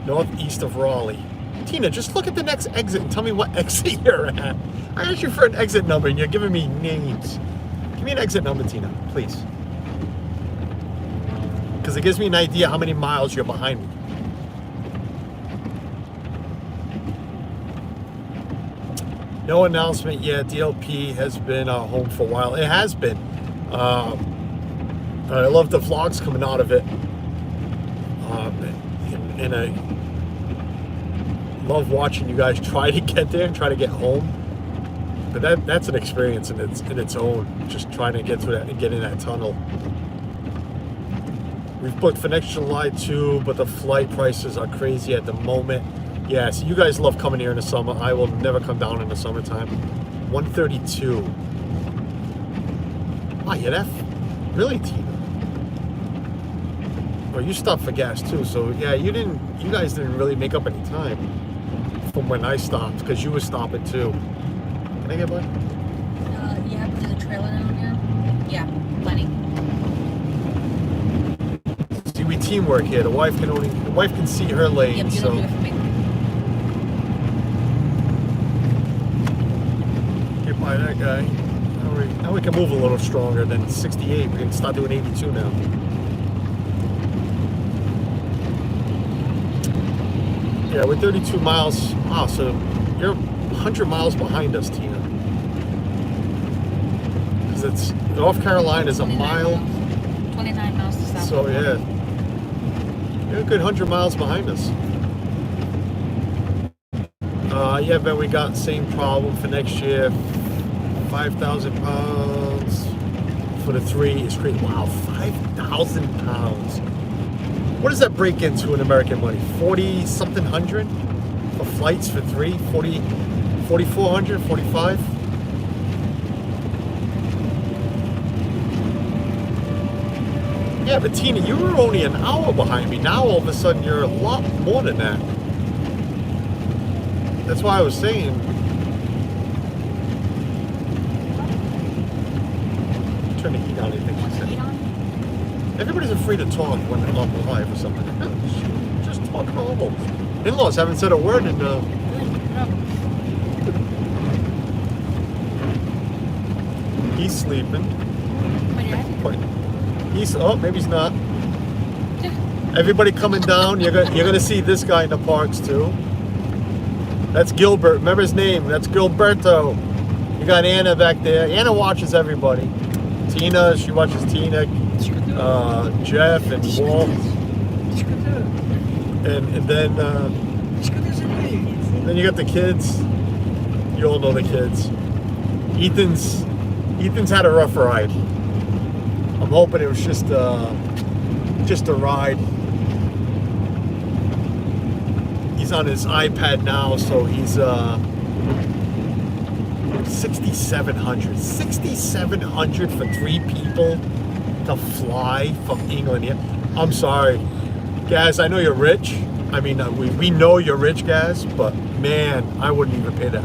Northeast of Raleigh. Tina, just look at the next exit and tell me what exit you're at. I asked you for an exit number and you're giving me names. Give me an exit number, Tina, please. Because it gives me an idea how many miles you're behind me. No announcement yet. DLP has been home for a while. It has been. I love the vlogs coming out of it. And I love watching you guys try to get there and try to get home. But that's an experience in its own. Just trying to get through that and get in that tunnel. We've booked for next July too, but the flight prices are crazy at the moment. Yeah, so you guys love coming here in the summer. I will never come down in the summertime. 132. Oh, yeah, that really, Tina? Well, you stopped for gas too, so yeah, you guys didn't really make up any time from when I stopped, because you were stopping too. Can I get one? You have to do the trailer down here? Yeah, plenty. See, we teamwork here. The wife can see her lane, Yep, you so. don't do it for me. Get by that guy. Now we can move a little stronger than 68. We can start doing 82 now. Yeah, we're 32 miles. Wow, so you're 100 miles behind us, Tina. Because it's North Carolina is a mile. 29 miles to South. So yeah, you're a good 100 miles behind us. Yeah, but we got same problem for next year. 5,000 pounds for the 3 is crazy. Wow, 5,000 pounds. What does that break into in American money? 40 something hundred for flights for 3? 4,400, 45? Yeah, but Tina, you were only an hour behind me. Now all of a sudden you're a lot more than that. That's why I was saying. Turn the heat on, I think she said. Everybody's afraid to talk when they're on live or something. Just talk normal. In-laws haven't said a word in He's sleeping. When you're happy. He's maybe he's not. Everybody coming down. You're gonna see this guy in the parks too. That's Gilbert. Remember his name? That's Gilberto. You got Anna back there. Anna watches everybody. Tina, she watches Tina. Jeff and Walt. And then you got the kids. You all know the kids. Ethan's had a rough ride. I'm hoping it was just a ride. He's on his iPad now, so he's 6,700. 6,700 for 3 people to fly from England here. I'm sorry, Gaz. I know you're rich. I mean, we know you're rich, Gaz, but man, I wouldn't even pay that.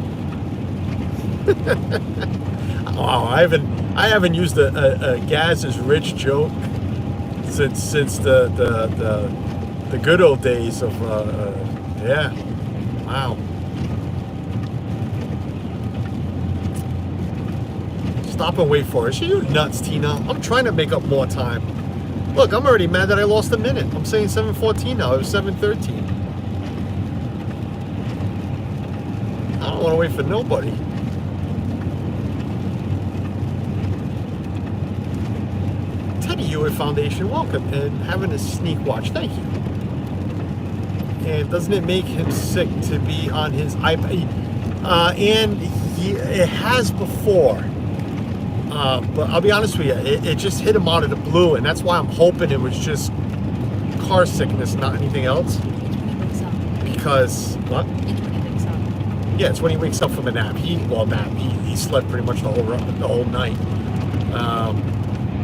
Wow, I haven't used a Gaz is rich joke since the good old days of yeah. Wow. Stop and wait for us. Are you nuts, Tina? I'm trying to make up more time. Look, I'm already mad that I lost a minute. I'm saying 7:14 now. It was 7:13. I don't want to wait for nobody. Teddy Hewitt Foundation, welcome, and having a sneak watch. Thank you. And doesn't it make him sick to be on his iPad? It has before. But I'll be honest with you, it just hit him out of the blue, and that's why I'm hoping it was just car sickness, not anything else. Because what? Yeah, it's when he wakes up from a nap. He slept pretty much the whole night.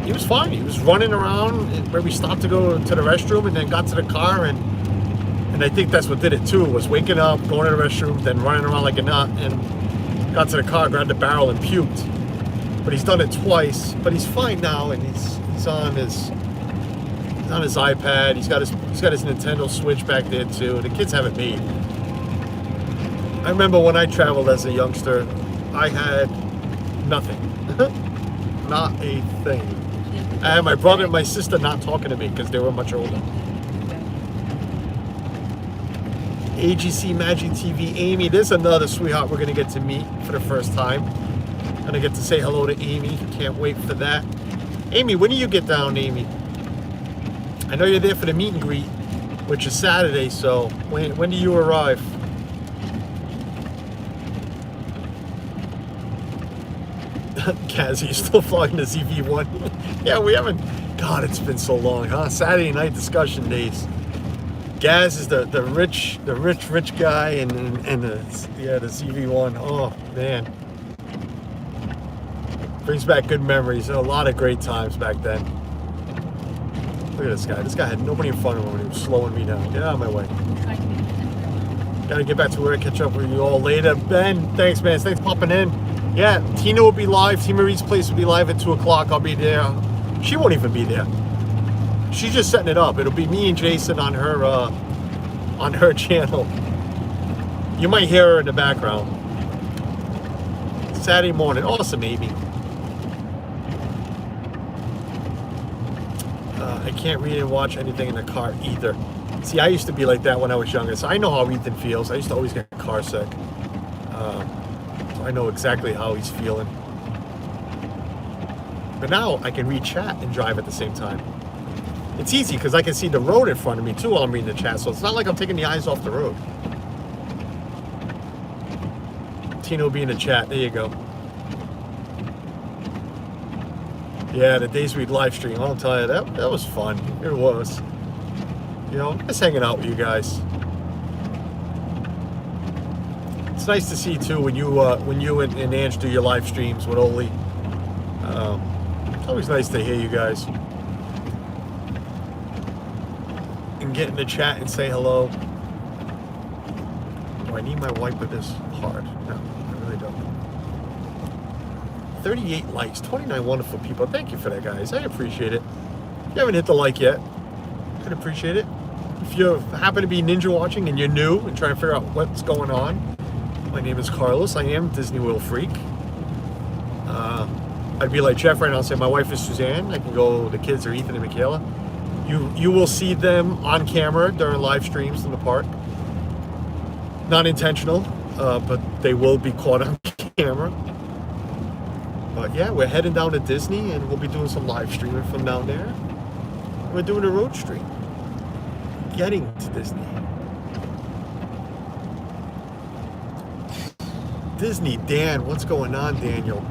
He was fine. He was running around where we stopped to go to the restroom, and then got to the car, and I think that's what did it too. Was waking up, going to the restroom, then running around like a nut, and got to the car, grabbed the barrel, and puked. But he's done it twice. But he's fine now, and he's on his iPad. He's got his Nintendo Switch back there too. The kids have it made. I remember when I traveled as a youngster, I had nothing, not a thing. I had my brother and my sister not talking to me because they were much older. AGC Magic TV, Amy, there's another sweetheart we're gonna get to meet for the first time. Gonna get to say hello to Amy. Can't wait for that. Amy, when do you get down, Amy? I know you're there for the meet and greet, which is Saturday, so when do you arrive? Kaz, are you still flying the ZV-1? Yeah, we haven't. God, it's been so long, huh? Saturday night discussion days. Gaz is the rich guy, and the ZV-1. Oh man, brings back good memories. A lot of great times back then. Look at this guy. This guy had nobody in front of him when he was slowing me down. Get out of my way. Gotta get back to work. Catch up with you all later. Ben, thanks, man. Thanks for popping in. Yeah, Tina will be live. Tina Marie's place will be live at 2 o'clock. I'll be there. She won't even be there. She's just setting it up. It'll be me and Jason on her channel. You might hear her in the background. Saturday morning. Awesome, Amy. I can't read and watch anything in the car either. See, I used to be like that when I was younger, so I know how Ethan feels. I used to always get car sick. So I know exactly how he's feeling. But now I can read chat and drive at the same time. It's easy because I can see the road in front of me too while I'm reading the chat, so it's not like I'm taking the eyes off the road. Tina will be in the chat. There you go. Yeah, the days we'd live stream, I'll tell you, that was fun. It was. You know, just hanging out with you guys. It's nice to see too when you and Ange do your live streams with Oli. It's always nice to hear you guys. And get in the chat and say hello. Do I need my wiper this hard? No, I really don't. 38 likes, 29 wonderful people. Thank you for that, guys. I appreciate it. If you haven't hit the like yet, I'd appreciate it. If you happen to be ninja watching and you're new and trying to figure out what's going on, my name is Carlos. I am Disney World Freak. I'd be like Jeff right now and say, my wife is Suzanne. I can go, the kids are Ethan and Michaela. You will see them on camera during live streams in the park. Not intentional, but they will be caught on camera. But yeah, we're heading down to Disney and we'll be doing some live streaming from down there. We're doing a road stream. Getting to Disney. Disney, Dan, what's going on, Daniel?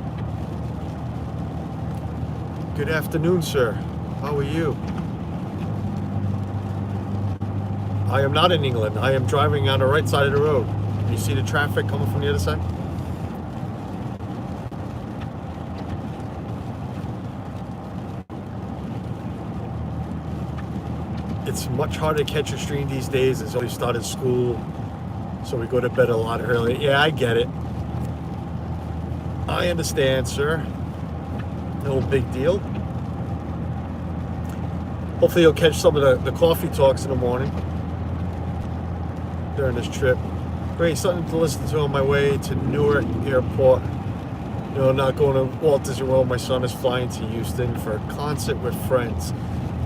Good afternoon, sir. How are you? I am not in England. I am driving on the right side of the road. You see the traffic coming from the other side? It's much harder to catch a stream these days. It's already started school, so we go to bed a lot earlier. Yeah, I get it. I understand, sir. No big deal. Hopefully you'll catch some of the coffee talks in the morning during this trip. Great, something to listen to on my way to Newark Airport. You know, not going to Walt Disney World. My son is flying to Houston for a concert with friends.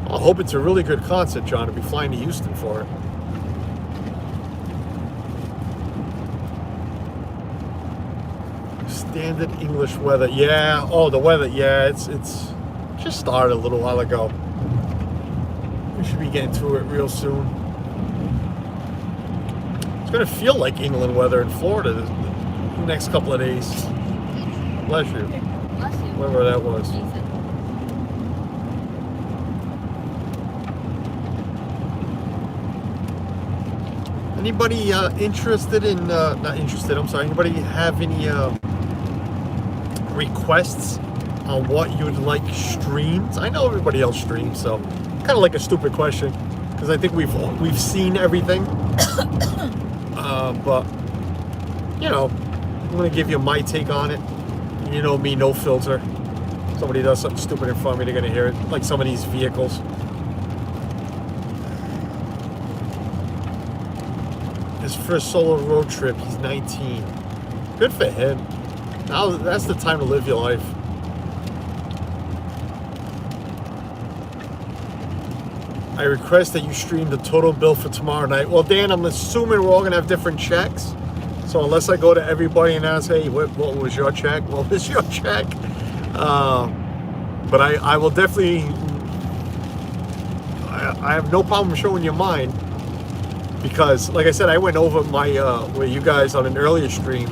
I hope it's a really good concert, John, to be flying to Houston for it. Standard English weather. Yeah, oh, the weather. Yeah, it's just started a little while ago. We should be getting to it real soon. It's going to feel like England weather in Florida the next couple of days. Bless you. Bless you. Whatever that was. Anybody interested in, not interested, I'm sorry, anybody have any requests on what you'd like streamed? I know everybody else streams, so kind of like a stupid question, because I think we've seen everything. But, you know, I'm going to give you my take on it. You know me, no filter. Somebody does something stupid in front of me, they're going to hear it, like some of these vehicles. His first solo road trip, he's 19. Good for him. Now that's the time to live your life. I request that you stream the total bill for tomorrow night. Well, Dan, I'm assuming we're all going to have different checks. So unless I go to everybody and ask, hey, what was your check? What was your check? But I will definitely, I have no problem showing you mine. Because, like I said, I went over my with you guys on an earlier stream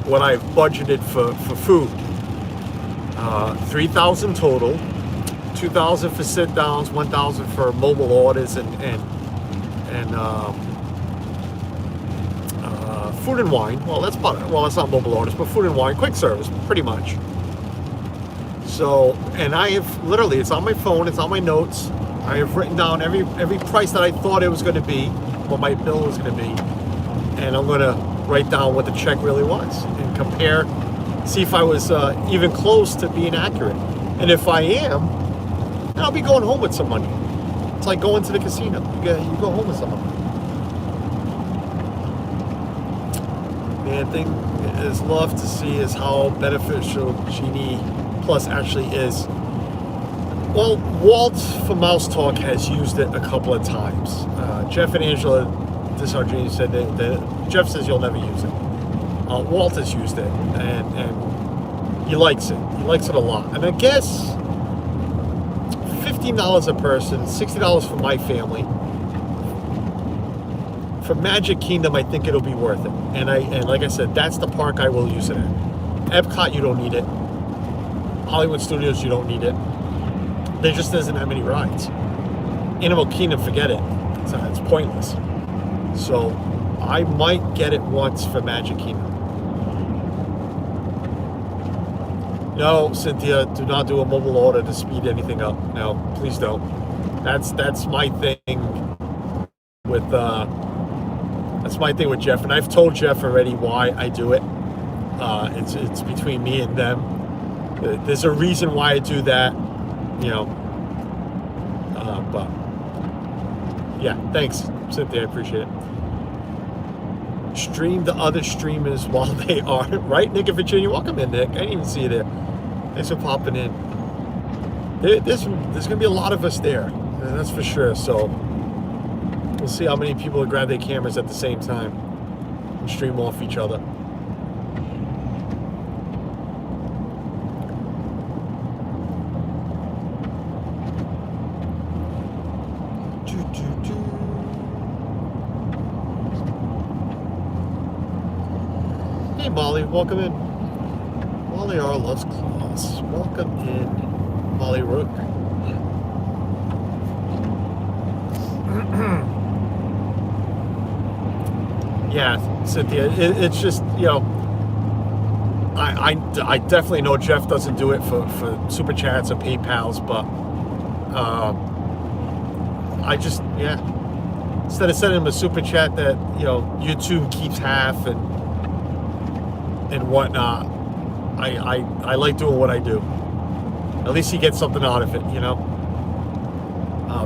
what I've budgeted for food. $3,000 total, $2,000 for sit downs, $1,000 for mobile orders, and food and wine. Well, that's not mobile orders, but food and wine, quick service, pretty much. So, and I have literally, it's on my phone, it's on my notes. I have written down every price that I thought it was going to be, what my bill was going to be, and I'm going to write down what the check really was and compare, see if I was even close to being accurate. And if I am, then I'll be going home with some money. It's like going to the casino. You go home with some money. Man, thing is love to see is how beneficial Genie Plus actually is. Well, Walt from Mouse Talk has used it a couple of times. Jeff and Angela Disargini said that Jeff says you'll never use it. Walt has used it, and he likes it. He likes it a lot. And I guess $15 a person, $60 for my family. For Magic Kingdom, I think it'll be worth it. And like I said, that's the park I will use it at. Epcot, you don't need it. Hollywood Studios, you don't need it. There just isn't that many rides. Animal Kingdom, forget it. It's pointless. So I might get it once for Magic Kingdom. No, Cynthia, do not do a mobile order to speed anything up. No, please don't. That's my thing with Jeff, and I've told Jeff already why I do it. It's between me and them. There's a reason why I do that, you know. But yeah, thanks, Cynthia. I appreciate it. Stream the other streamers while they are right. Nick in Virginia, welcome in, Nick. I didn't even see you there. Thanks for popping in. There's going to be a lot of us there. That's for sure. So we'll see how many people grab their cameras at the same time and stream off each other. Hey Molly, welcome in. Molly R loves claws. Welcome in, Molly Rook. Yeah, Cynthia, it's just, you know, I definitely know Jeff doesn't do it for super chats or PayPals, but I just, yeah, instead of sending him a super chat that, you know, YouTube keeps half and whatnot, I like doing what I do. At least he gets something out of it, you know.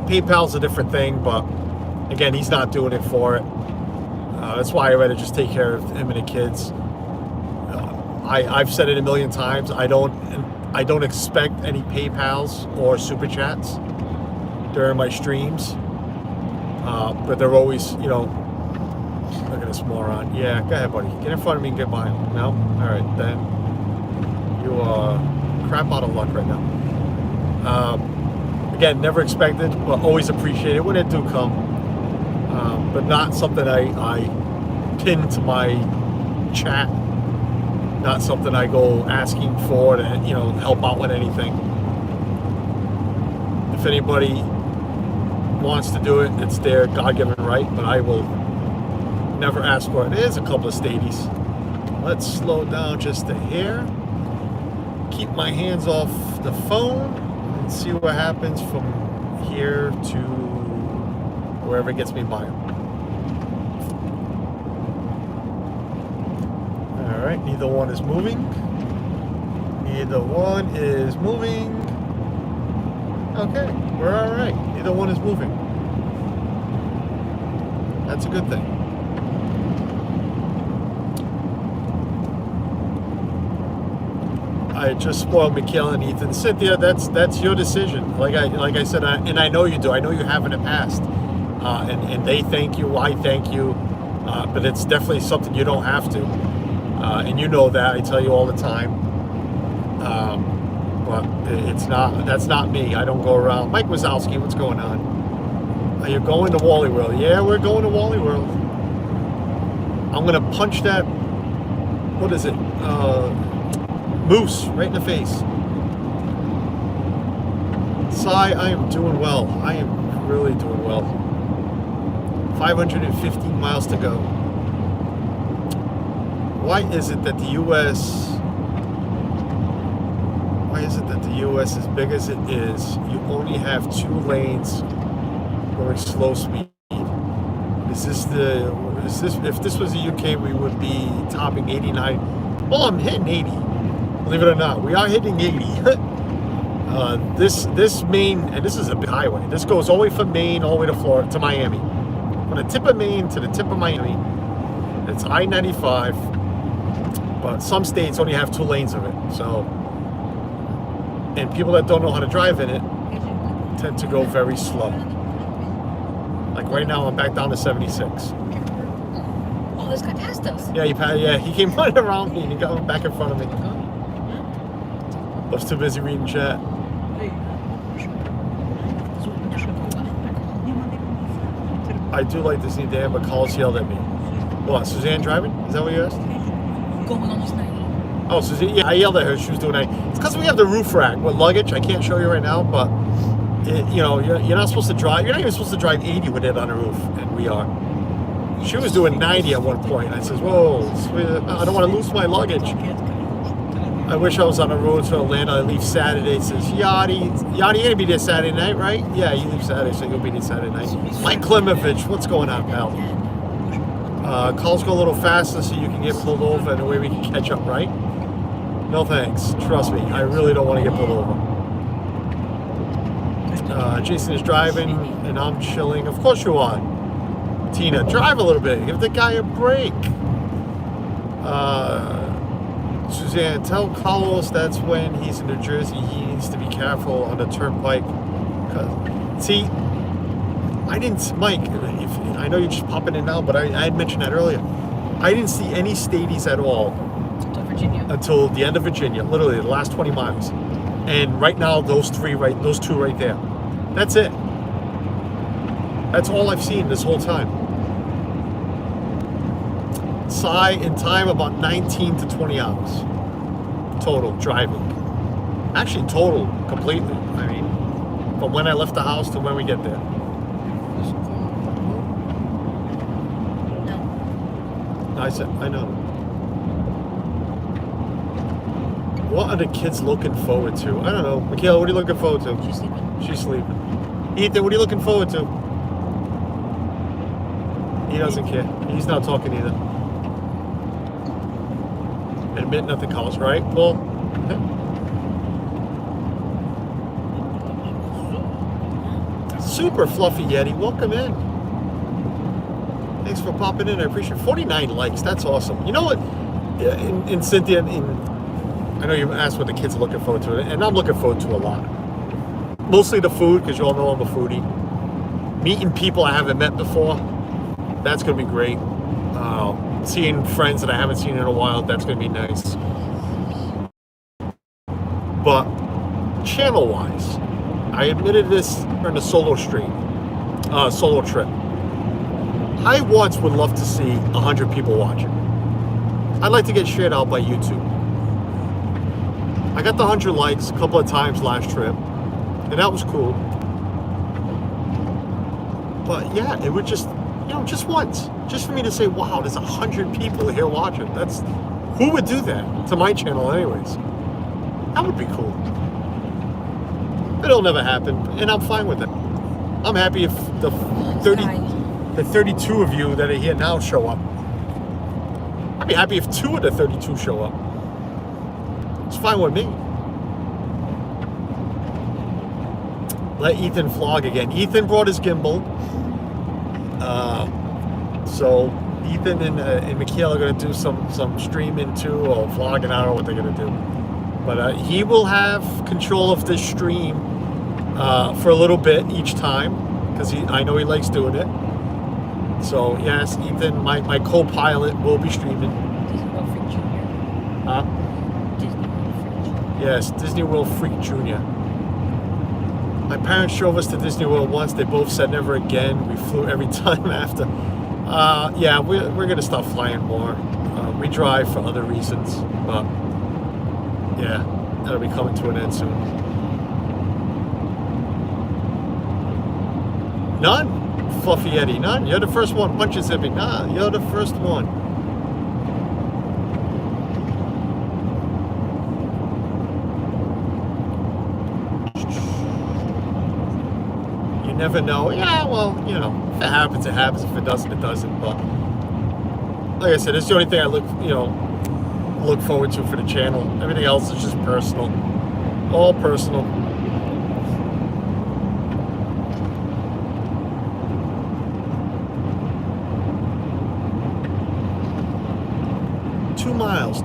PayPal's a different thing, but again, he's not doing it for it. That's why I'd rather just take care of him and the kids. I've said it a million times. I don't expect any PayPals or super chats during my streams, but they're always, you know. Look at this moron. Yeah, go ahead, buddy. Get in front of me and get by him. No? All right, then you are crap out of luck right now. Again, never expected, but always appreciate it when it do come. But not something I pin to my chat. Not something I go asking for to, you know, help out with anything. If anybody wants to do it, it's their God-given right, but I will never ask for it. There's a couple of stadies. Let's slow down just a hair. Keep my hands off the phone and see what happens from here to wherever it gets me by. All right, neither one is moving. Neither one is moving. Okay, we're all right. Neither one is moving. That's a good thing. I just spoiled Mikhail and Ethan. Cynthia, that's your decision. Like I said, and I know you do. I know you have in the past, and they thank you. I thank you, but it's definitely something you don't have to, and you know that. I tell you all the time. But it's not. That's not me. I don't go around. Mike Wazowski, what's going on? Are you going to Wally World? Yeah, we're going to Wally World. I'm gonna punch that. What is it? Moose right in the face. Sai, I am doing well. I am really doing well. 515 miles to go. Why is it that the U.S. as big as it is, you only have 2 lanes going slow speed? If this was the UK, we would be topping 89. Well, I'm hitting 80. Believe it or not, we are hitting 80. This Maine, and this is a big highway. This goes all the way from Maine all the way to Florida, to Miami. From the tip of Maine to the tip of Miami, it's I-95. But some states only have 2 lanes of it. So, and people that don't know how to drive in it tend to go very slow. Like right now, I'm back down to 76. Oh, this guy passed us. Yeah, he came right around me and he got back in front of me. I was too busy reading chat. I do like this new Dan, but calls yelled at me. What, Suzanne driving? Is that what you asked? Going almost 90. Oh, Suzanne, yeah, I yelled at her. She was doing that. It's because we have the roof rack with luggage. I can't show you right now, but you know, you're not supposed to drive. You're not even supposed to drive 80 with it on the roof, and we are. She was doing 90 at one point. I says, "Whoa, I don't want to lose my luggage." I wish I was on the road to Atlanta. I leave Saturday. It says, Yachty, you're gonna be there Saturday night, right? Yeah, you leave Saturday, so you'll be there Saturday night. Mike Klimovich, what's going on, pal? Calls go a little faster so you can get pulled over, and the way we can catch up, right? No thanks. Trust me, I really don't want to get pulled over. Jason is driving, and I'm chilling. Of course you are. Tina, drive a little bit. Give the guy a break. Suzanne, tell Carlos that's when he's in New Jersey. He needs to be careful on the turnpike. See, I didn't, Mike. I know you're just popping in now, but I had mentioned that earlier. I didn't see any stadies at all until the end of Virginia, literally the last 20 miles. And right now, those two right there. That's it. That's all I've seen this whole time. In time about 19 to 20 hours total driving. Actually, total completely. I mean, from when I left the house to when we get there. I said, I know. What are the kids looking forward to? I don't know. Michaela, what are you looking forward to? She's sleeping. She's sleeping. Ethan, what are you looking forward to? He doesn't care. He's not talking either. Admit nothing calls, right? Well, super fluffy Yeti, welcome in. Thanks for popping in. I appreciate it. 49 likes. That's awesome. You know what? In Cynthia, I know you asked what the kids are looking forward to, and I'm looking forward to a lot. Mostly the food, because you all know I'm a foodie. Meeting people I haven't met before. That's going to be great. Seeing friends that I haven't seen in a while. That's going to be nice. But channel-wise, I admitted this during the solo trip. I once would love to see 100 people watching. I'd like to get shared out by YouTube. I got the 100 likes a couple of times last trip, and that was cool. But yeah, it would just, just once, just for me to say, wow, there's 100 people here watching. Who would do that to my channel anyways? That would be cool. It'll never happen, and I'm fine with it. I'm happy if the 32 of you that are here now show up. I'd be happy if 2 of the 32 show up. It's fine with me. Let Ethan vlog again. Ethan brought his gimbal. So Ethan and Michaela are going to do some streaming too, or vlogging. I don't know what they're going to do. But he will have control of this stream for a little bit each time, because I know he likes doing it. So yes, Ethan, my co-pilot, will be streaming. Disney World Freak Jr. Huh? Disney World Freak Jr. Yes, Disney World Freak Jr. My parents drove us to Disney World once. They both said never again. We flew every time after. Yeah, we're gonna stop flying more. We drive for other reasons, but yeah, that'll be coming to an end soon. None? Fluffy Eddie, none? You're the first one. Punches Zippy. Nah, you're the first one. You never know. Yeah, well, if it happens, it happens. If it doesn't, it doesn't. But like I said, it's the only thing I look forward to for the channel. Everything else is just personal. All personal.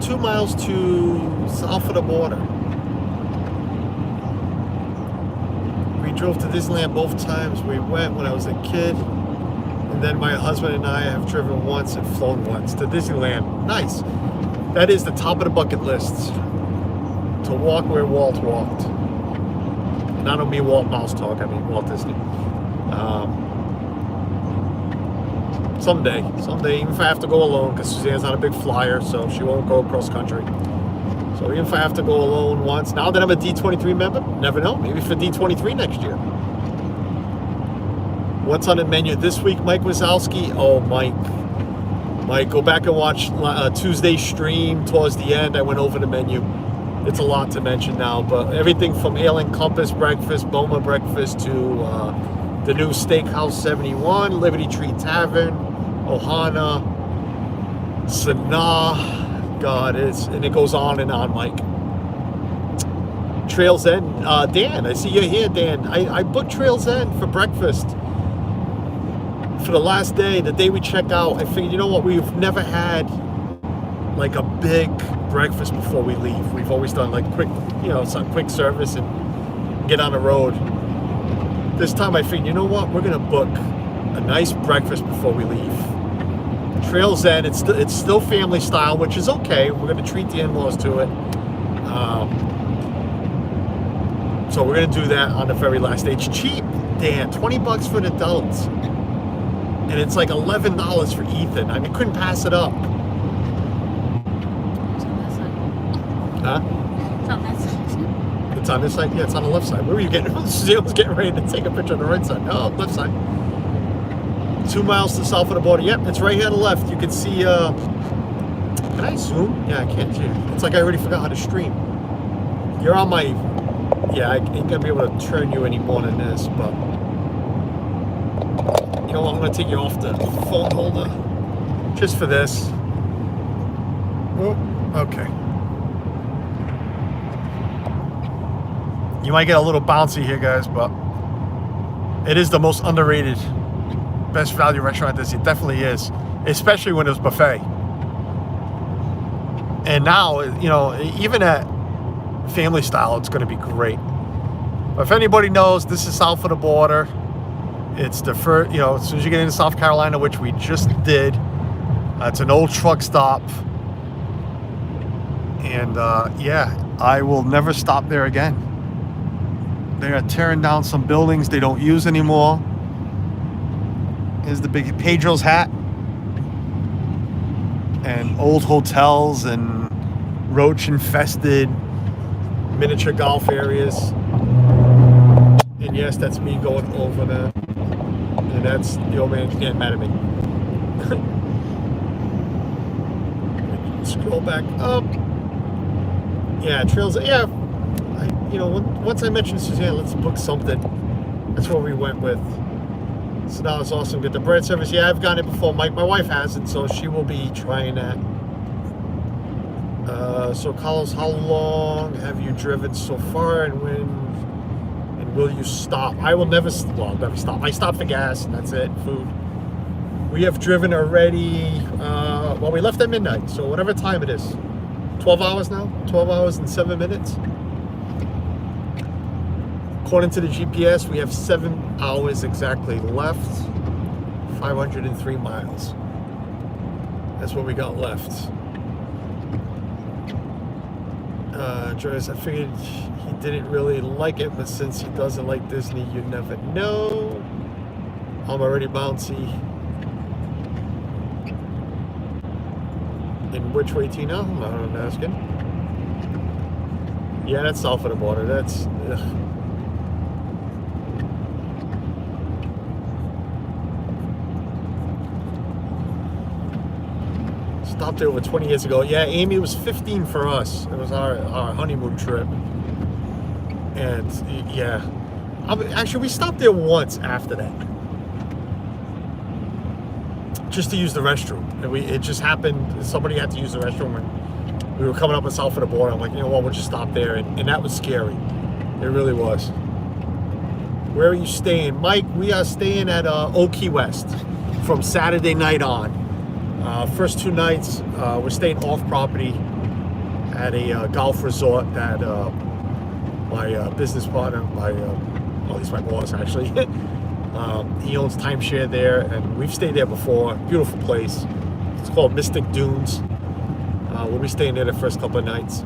Two miles to south of the border. We drove to Disneyland both times. We went when I was a kid, and then my husband and I have driven once and flown once to Disneyland. Nice. That is the top of the bucket list, to walk where Walt walked. And I don't mean Walt Mouse Talk, I mean Walt Disney. Someday, even if I have to go alone, because Suzanne's not a big flyer, so she won't go across country. So even if I have to go alone once, now that I'm a D23 member, never know, maybe for D23 next year. What's on the menu this week, Mike Wazowski? Oh, Mike, go back and watch Tuesday's stream. Towards the end, I went over the menu. It's a lot to mention now, but everything from Ale and Compass breakfast, Boma breakfast, to the new Steakhouse 71, Liberty Tree Tavern, Ohana, Sanaa, God, and it goes on and on, Mike. Trails End, Dan, I see you're here, Dan. I booked Trails End for breakfast for the last day, the day we check out. I figured, you know what, we've never had like a big breakfast before we leave. We've always done like quick, some quick service and get on the road. This time I figured, you know what? We're gonna book a nice breakfast before we leave. Trails End, it's still family style, which is okay. We're gonna treat the in-laws to it. So we're gonna do that on the very last day. It's cheap, Dan. $20 for an adult, and it's like $11 for Ethan. I mean, couldn't pass it up. Huh? It's on that side. It's on this side? Yeah, it's on the left side. Where were you getting? Zeal's getting ready to take a picture on the right side. No, left side. 2 miles to south of the border. Yep, it's right here on the left. You can see, can I zoom? Yeah, I can't. It's like I already forgot how to stream. You're on my, yeah, I ain't gonna be able to turn you any more than this, but, you know what, I'm gonna take you off the phone holder, just for this. Oh, okay. You might get a little bouncy here, guys, but it is the most underrated, best value restaurant this. It definitely is, especially when it was buffet. And now, even at family style, it's going to be great. But if anybody knows, this is south of the border. It's the first, as soon as you get into South Carolina, which we just did, it's an old truck stop. And yeah, I will never stop there again. They are tearing down some buildings they don't use anymore. Here's the big Pedro's hat. And old hotels and roach infested miniature golf areas. And yes, that's me going over there. And that's the old man getting mad at me. Scroll back up. Yeah, trails. Yeah, once I mentioned Suzanne, let's book something. That's what we went with. So that was awesome. Get the bread service. Yeah, I've gotten it before. My wife hasn't, so she will be trying that. So Carlos, how long have you driven so far, and will you stop? I will never stop. I stop for gas, and that's it. Food. We have driven already. We left at midnight, so whatever time it is. 12 hours now. 12 hours and 7 minutes. According to the GPS, we have 7 hours exactly left. 503 miles. That's what we got left. Joyce, I figured he didn't really like it, but since he doesn't like Disney, you never know. I'm already bouncy. In which way, Tina? I'm asking. Yeah, that's south of the border. That's... Ugh. Stopped there over 20 years ago. Yeah, Amy, was 15 for us. It was our honeymoon trip. And yeah, actually we stopped there once after that, just to use the restroom. And it just happened, somebody had to use the restroom and we were coming up in south of the border. I'm like, we'll just stop there. And that was scary. It really was. Where are you staying? Mike, we are staying at Old Key West from Saturday night on. First 2 nights, we're staying off property at a golf resort that my business partner, he's my boss actually, he owns timeshare there, and we've stayed there before. Beautiful place. It's called Mystic Dunes. We'll be staying there the first couple of nights.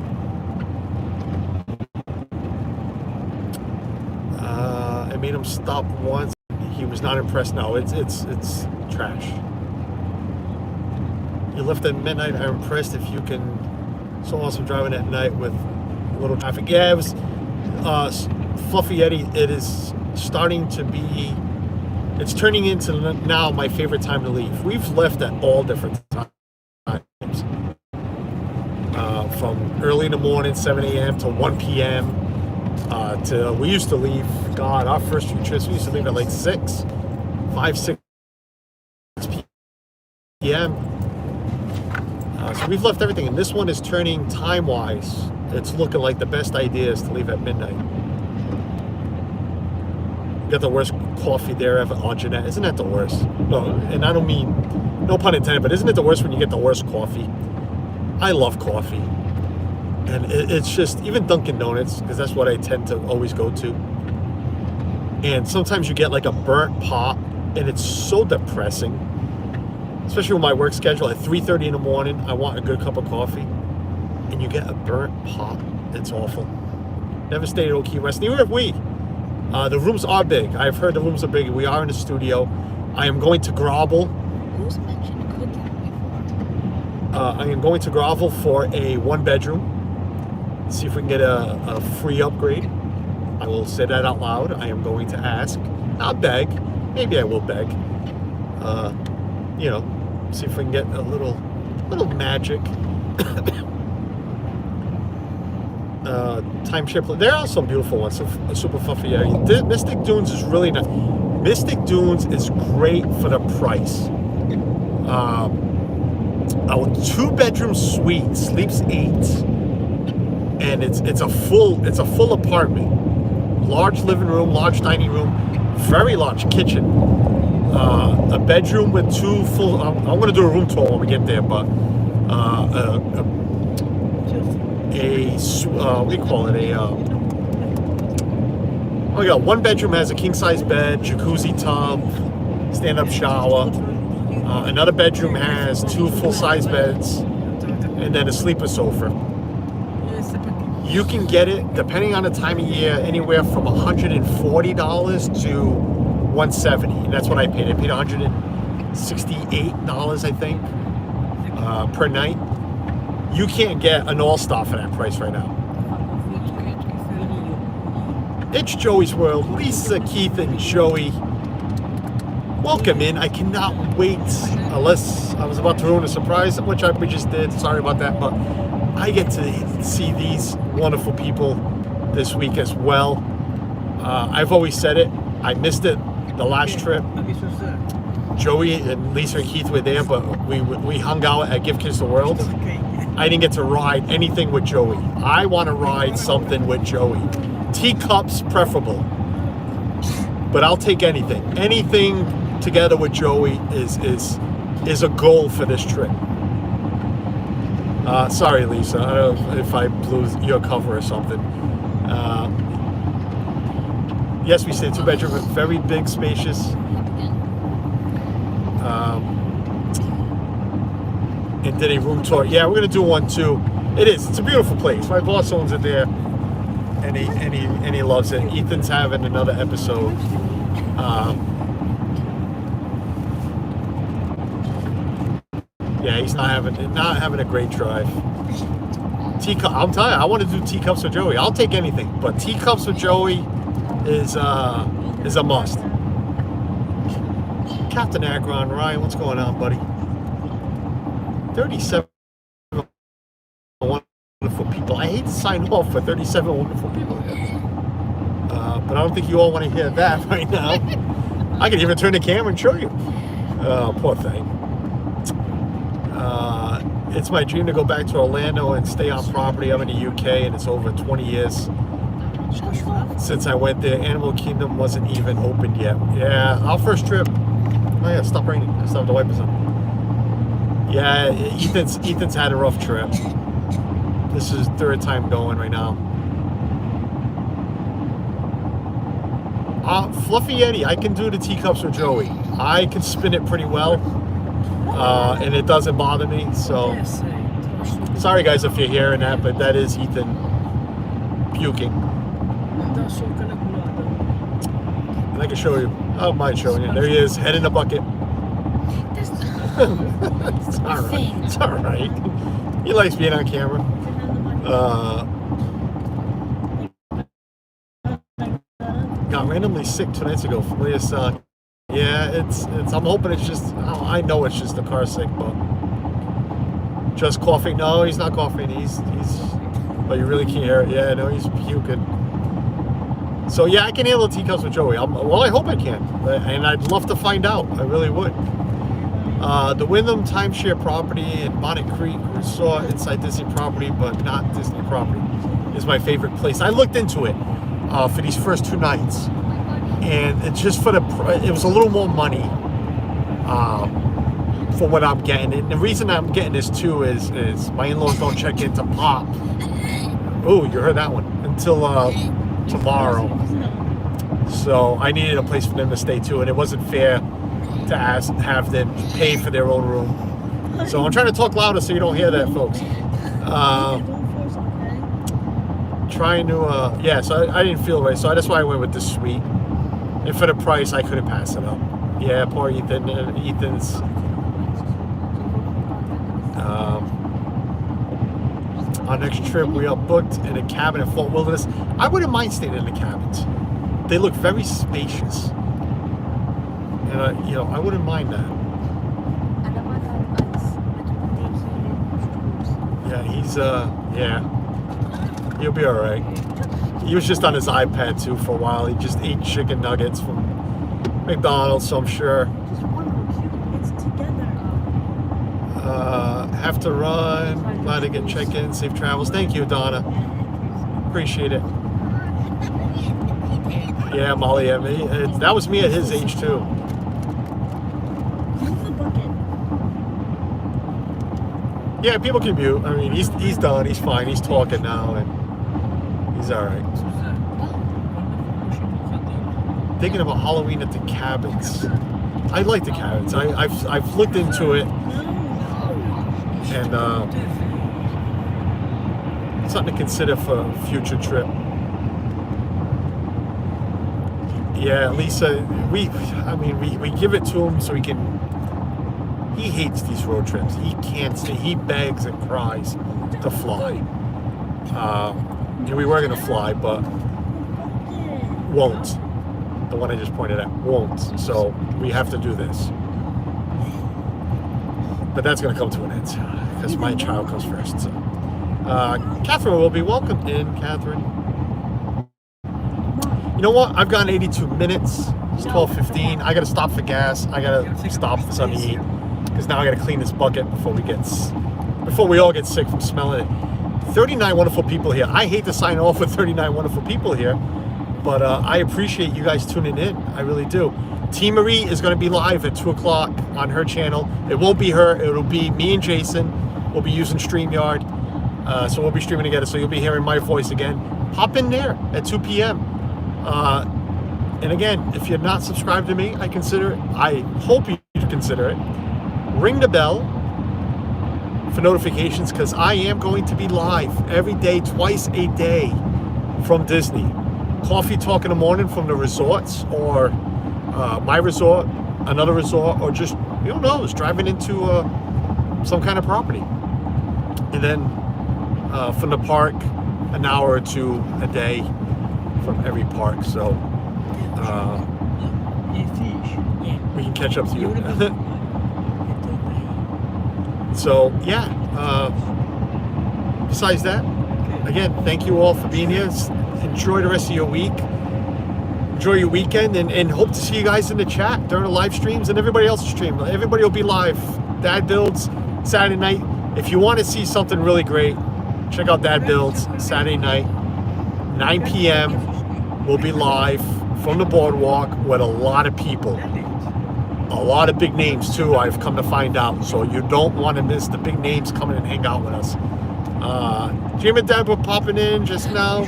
I made him stop once. He was not impressed. No, it's trash. You left at midnight. I'm impressed if you can. So awesome driving at night with little traffic. Yeah, it was Fluffy Eddie. It is starting to be. It's turning into now my favorite time to leave. We've left at all different times. From early in the morning, 7 a.m. to 1 p.m. We used to leave. God, our first few trips we used to leave at like 6 p.m. So we've left everything, and this one is turning time-wise. It's looking like the best idea is to leave at midnight. You got the worst coffee there ever. Oh, Jeanette, isn't that the worst? No, and I don't mean, no pun intended, but isn't it the worst when you get the worst coffee? I love coffee. And it's just, even Dunkin' Donuts, because that's what I tend to always go to. And sometimes you get like a burnt pot, and it's so depressing. Especially with my work schedule at 3:30 in the morning, I want a good cup of coffee. And you get a burnt pot. It's awful. Never stayed at Old Key West. Neither have we. The rooms are big. I've heard the rooms are big. We are in the studio. I am going to grovel. Who's mentioned cooking before? I am going to grovel for a 1-bedroom. See if we can get a free upgrade. I will say that out loud. I am going to ask. Not beg. Maybe I will beg. See if we can get a little magic. Timeshare. There are some beautiful ones. Some super fluffy area. Mystic Dunes is really nice. Mystic Dunes is great for the price. Our 2-bedroom suite sleeps 8, and it's a full apartment. Large living room, large dining room, very large kitchen. A bedroom with 2 full. I'm going to do a room tour when we get there, but what do you call it? Oh yeah, 1 bedroom has a king-size bed, jacuzzi tub, stand-up shower. Another bedroom has 2 full-size beds, and then a sleeper sofa. You can get it, depending on the time of year, anywhere from $140 to $170. And that's what I paid. I paid $168, I think, per night. You can't get an all-star for that price right now. It's Joey's World. Lisa, Keith, and Joey. Welcome in. I cannot wait, unless I was about to ruin a surprise, which we just did. Sorry about that, but I get to see these wonderful people this week as well. I've always said it. I missed it the last trip. Joey and Lisa and Keith were there, but we hung out at Give Kids the World. I didn't get to ride anything with Joey. I want to ride something with Joey. Teacups preferable, but I'll take anything. Anything together with Joey is a goal for this trip. Sorry, Lisa. I don't know if I blew your cover or something. Yes, we stayed 2-bedroom, very big, spacious. And did a room tour. Yeah, we're gonna do one too. It's a beautiful place. My boss owns it there, and he loves it. Ethan's having another episode. Yeah, he's not having a great drive. Teacup. I'm telling you, I want to do teacups with Joey. I'll take anything, but teacups with Joey is a must. Captain Agron, Ryan, what's going on, buddy? 37 wonderful people. I hate to sign off for 37 wonderful people here. But I don't think you all want to hear that right now. I can even turn the camera and show you. Poor thing. It's my dream to go back to Orlando and stay on property. I'm in the UK, and it's over 20 years since I went there. Animal Kingdom wasn't even opened yet. Yeah, our first trip. Oh yeah, stop raining. I still have the wipers on. Yeah, Ethan's had a rough trip. This is 3rd time going right now. Fluffy Yeti, I can do the teacups with Joey. I can spin it pretty well, and it doesn't bother me. So, sorry guys if you're hearing that, but that is Ethan puking. And I can show you. I don't mind showing you. There he is, head in the bucket. It's all right. It's all right. He likes being on camera. Got randomly sick 2 nights ago. Yeah, it's. I'm hoping it's just. I know it's just the car sick, but just coughing. No, he's not coughing. He's. But you really can't hear it. Yeah, no, he's puking. So yeah, I can handle teacups with Joey. Well, I hope I can, and I'd love to find out. I really would. The Wyndham timeshare property in Bonnet Creek Resort inside Disney property, but not Disney property, is my favorite place. I looked into it for these first 2 nights, and it's just it was a little more money for what I'm getting. And the reason I'm getting this too is my in-laws don't check into Pop. Oh, you heard that one. Until tomorrow. So I needed a place for them to stay too, and it wasn't fair to have them pay for their own room. So I'm trying to talk louder so you don't hear that, folks. Trying to, yeah, so I didn't feel right, so that's why I went with the suite. And for the price, I couldn't pass it up. Yeah, poor Ethan. Ethan's. Our next trip, we are booked in a cabin in Fort Wilderness. I wouldn't mind staying in the cabins. They look very spacious, and I wouldn't mind that. Yeah, he's he'll be all right. He was just on his iPad too for a while. He just ate chicken nuggets from McDonald's, so I'm sure. Have to run. Glad to get check-in. Safe travels. Thank you, Donna. Appreciate it. Yeah, Molly. Yeah, that was me at his age too. Yeah, people can mute. I mean, he's done. He's fine. He's talking now, and he's all right. Thinking about Halloween at the cabins. I like the cabins. I've looked into it, and something to consider for a future trip. Yeah, Lisa. We give it to him so he can. He hates these road trips. He can't stay. He begs and cries to fly. We were going to fly, but won't. The one I just pointed at won't. So we have to do this. But that's going to come to an end because my child comes first. So, Catherine will be welcomed in. Catherine. You know what? I've gone 82 minutes. It's 12:15. I got to stop for gas. I got to stop for something to eat. Because now I got to clean this bucket before we all get sick from smelling it. 39 wonderful people here. I hate to sign off with 39 wonderful people here, but I appreciate you guys tuning in. I really do. Itinerary is going to be live at 2 o'clock on her channel. It won't be her. It'll be me and Jason. We'll be using StreamYard. So we'll be streaming together. So you'll be hearing my voice again. Hop in there at 2 p.m. And again, if you're not subscribed to me, I hope you consider it. Ring the bell for notifications because I am going to be live every day, twice a day from Disney. Coffee talk in the morning from the resorts or my resort, another resort, or just, who knows, driving into some kind of property. And then from the park, an hour or two a day from every park. So we can catch up to you. So, yeah, besides that, again, thank you all for being here. Enjoy the rest of your week. Enjoy your weekend, and hope to see you guys in the chat during the live streams and everybody else's stream. Everybody will be live. Dad Builds, Saturday night. If you want to see something really great, check out Dad Builds, Saturday night, 9 p.m. We'll be live from the boardwalk with a lot of people. A lot of big names too, I've come to find out. So you don't want to miss the big names coming and hang out with us. Jim and Deb were popping in just now.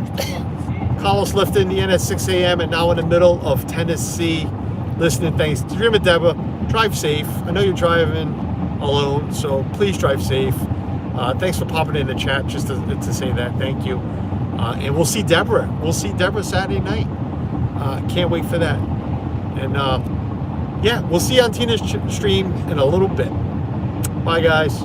Carlos left Indiana at 6 a.m. and now in the middle of Tennessee listening. Thanks. Jim and Deborah, drive safe. I know you're driving alone, so please drive safe. Thanks for popping in the chat just to say that. Thank you. And we'll see Deborah. We'll see Deborah Saturday night. Can't wait for that. And yeah, we'll see you on Tina's stream in a little bit. Bye, guys.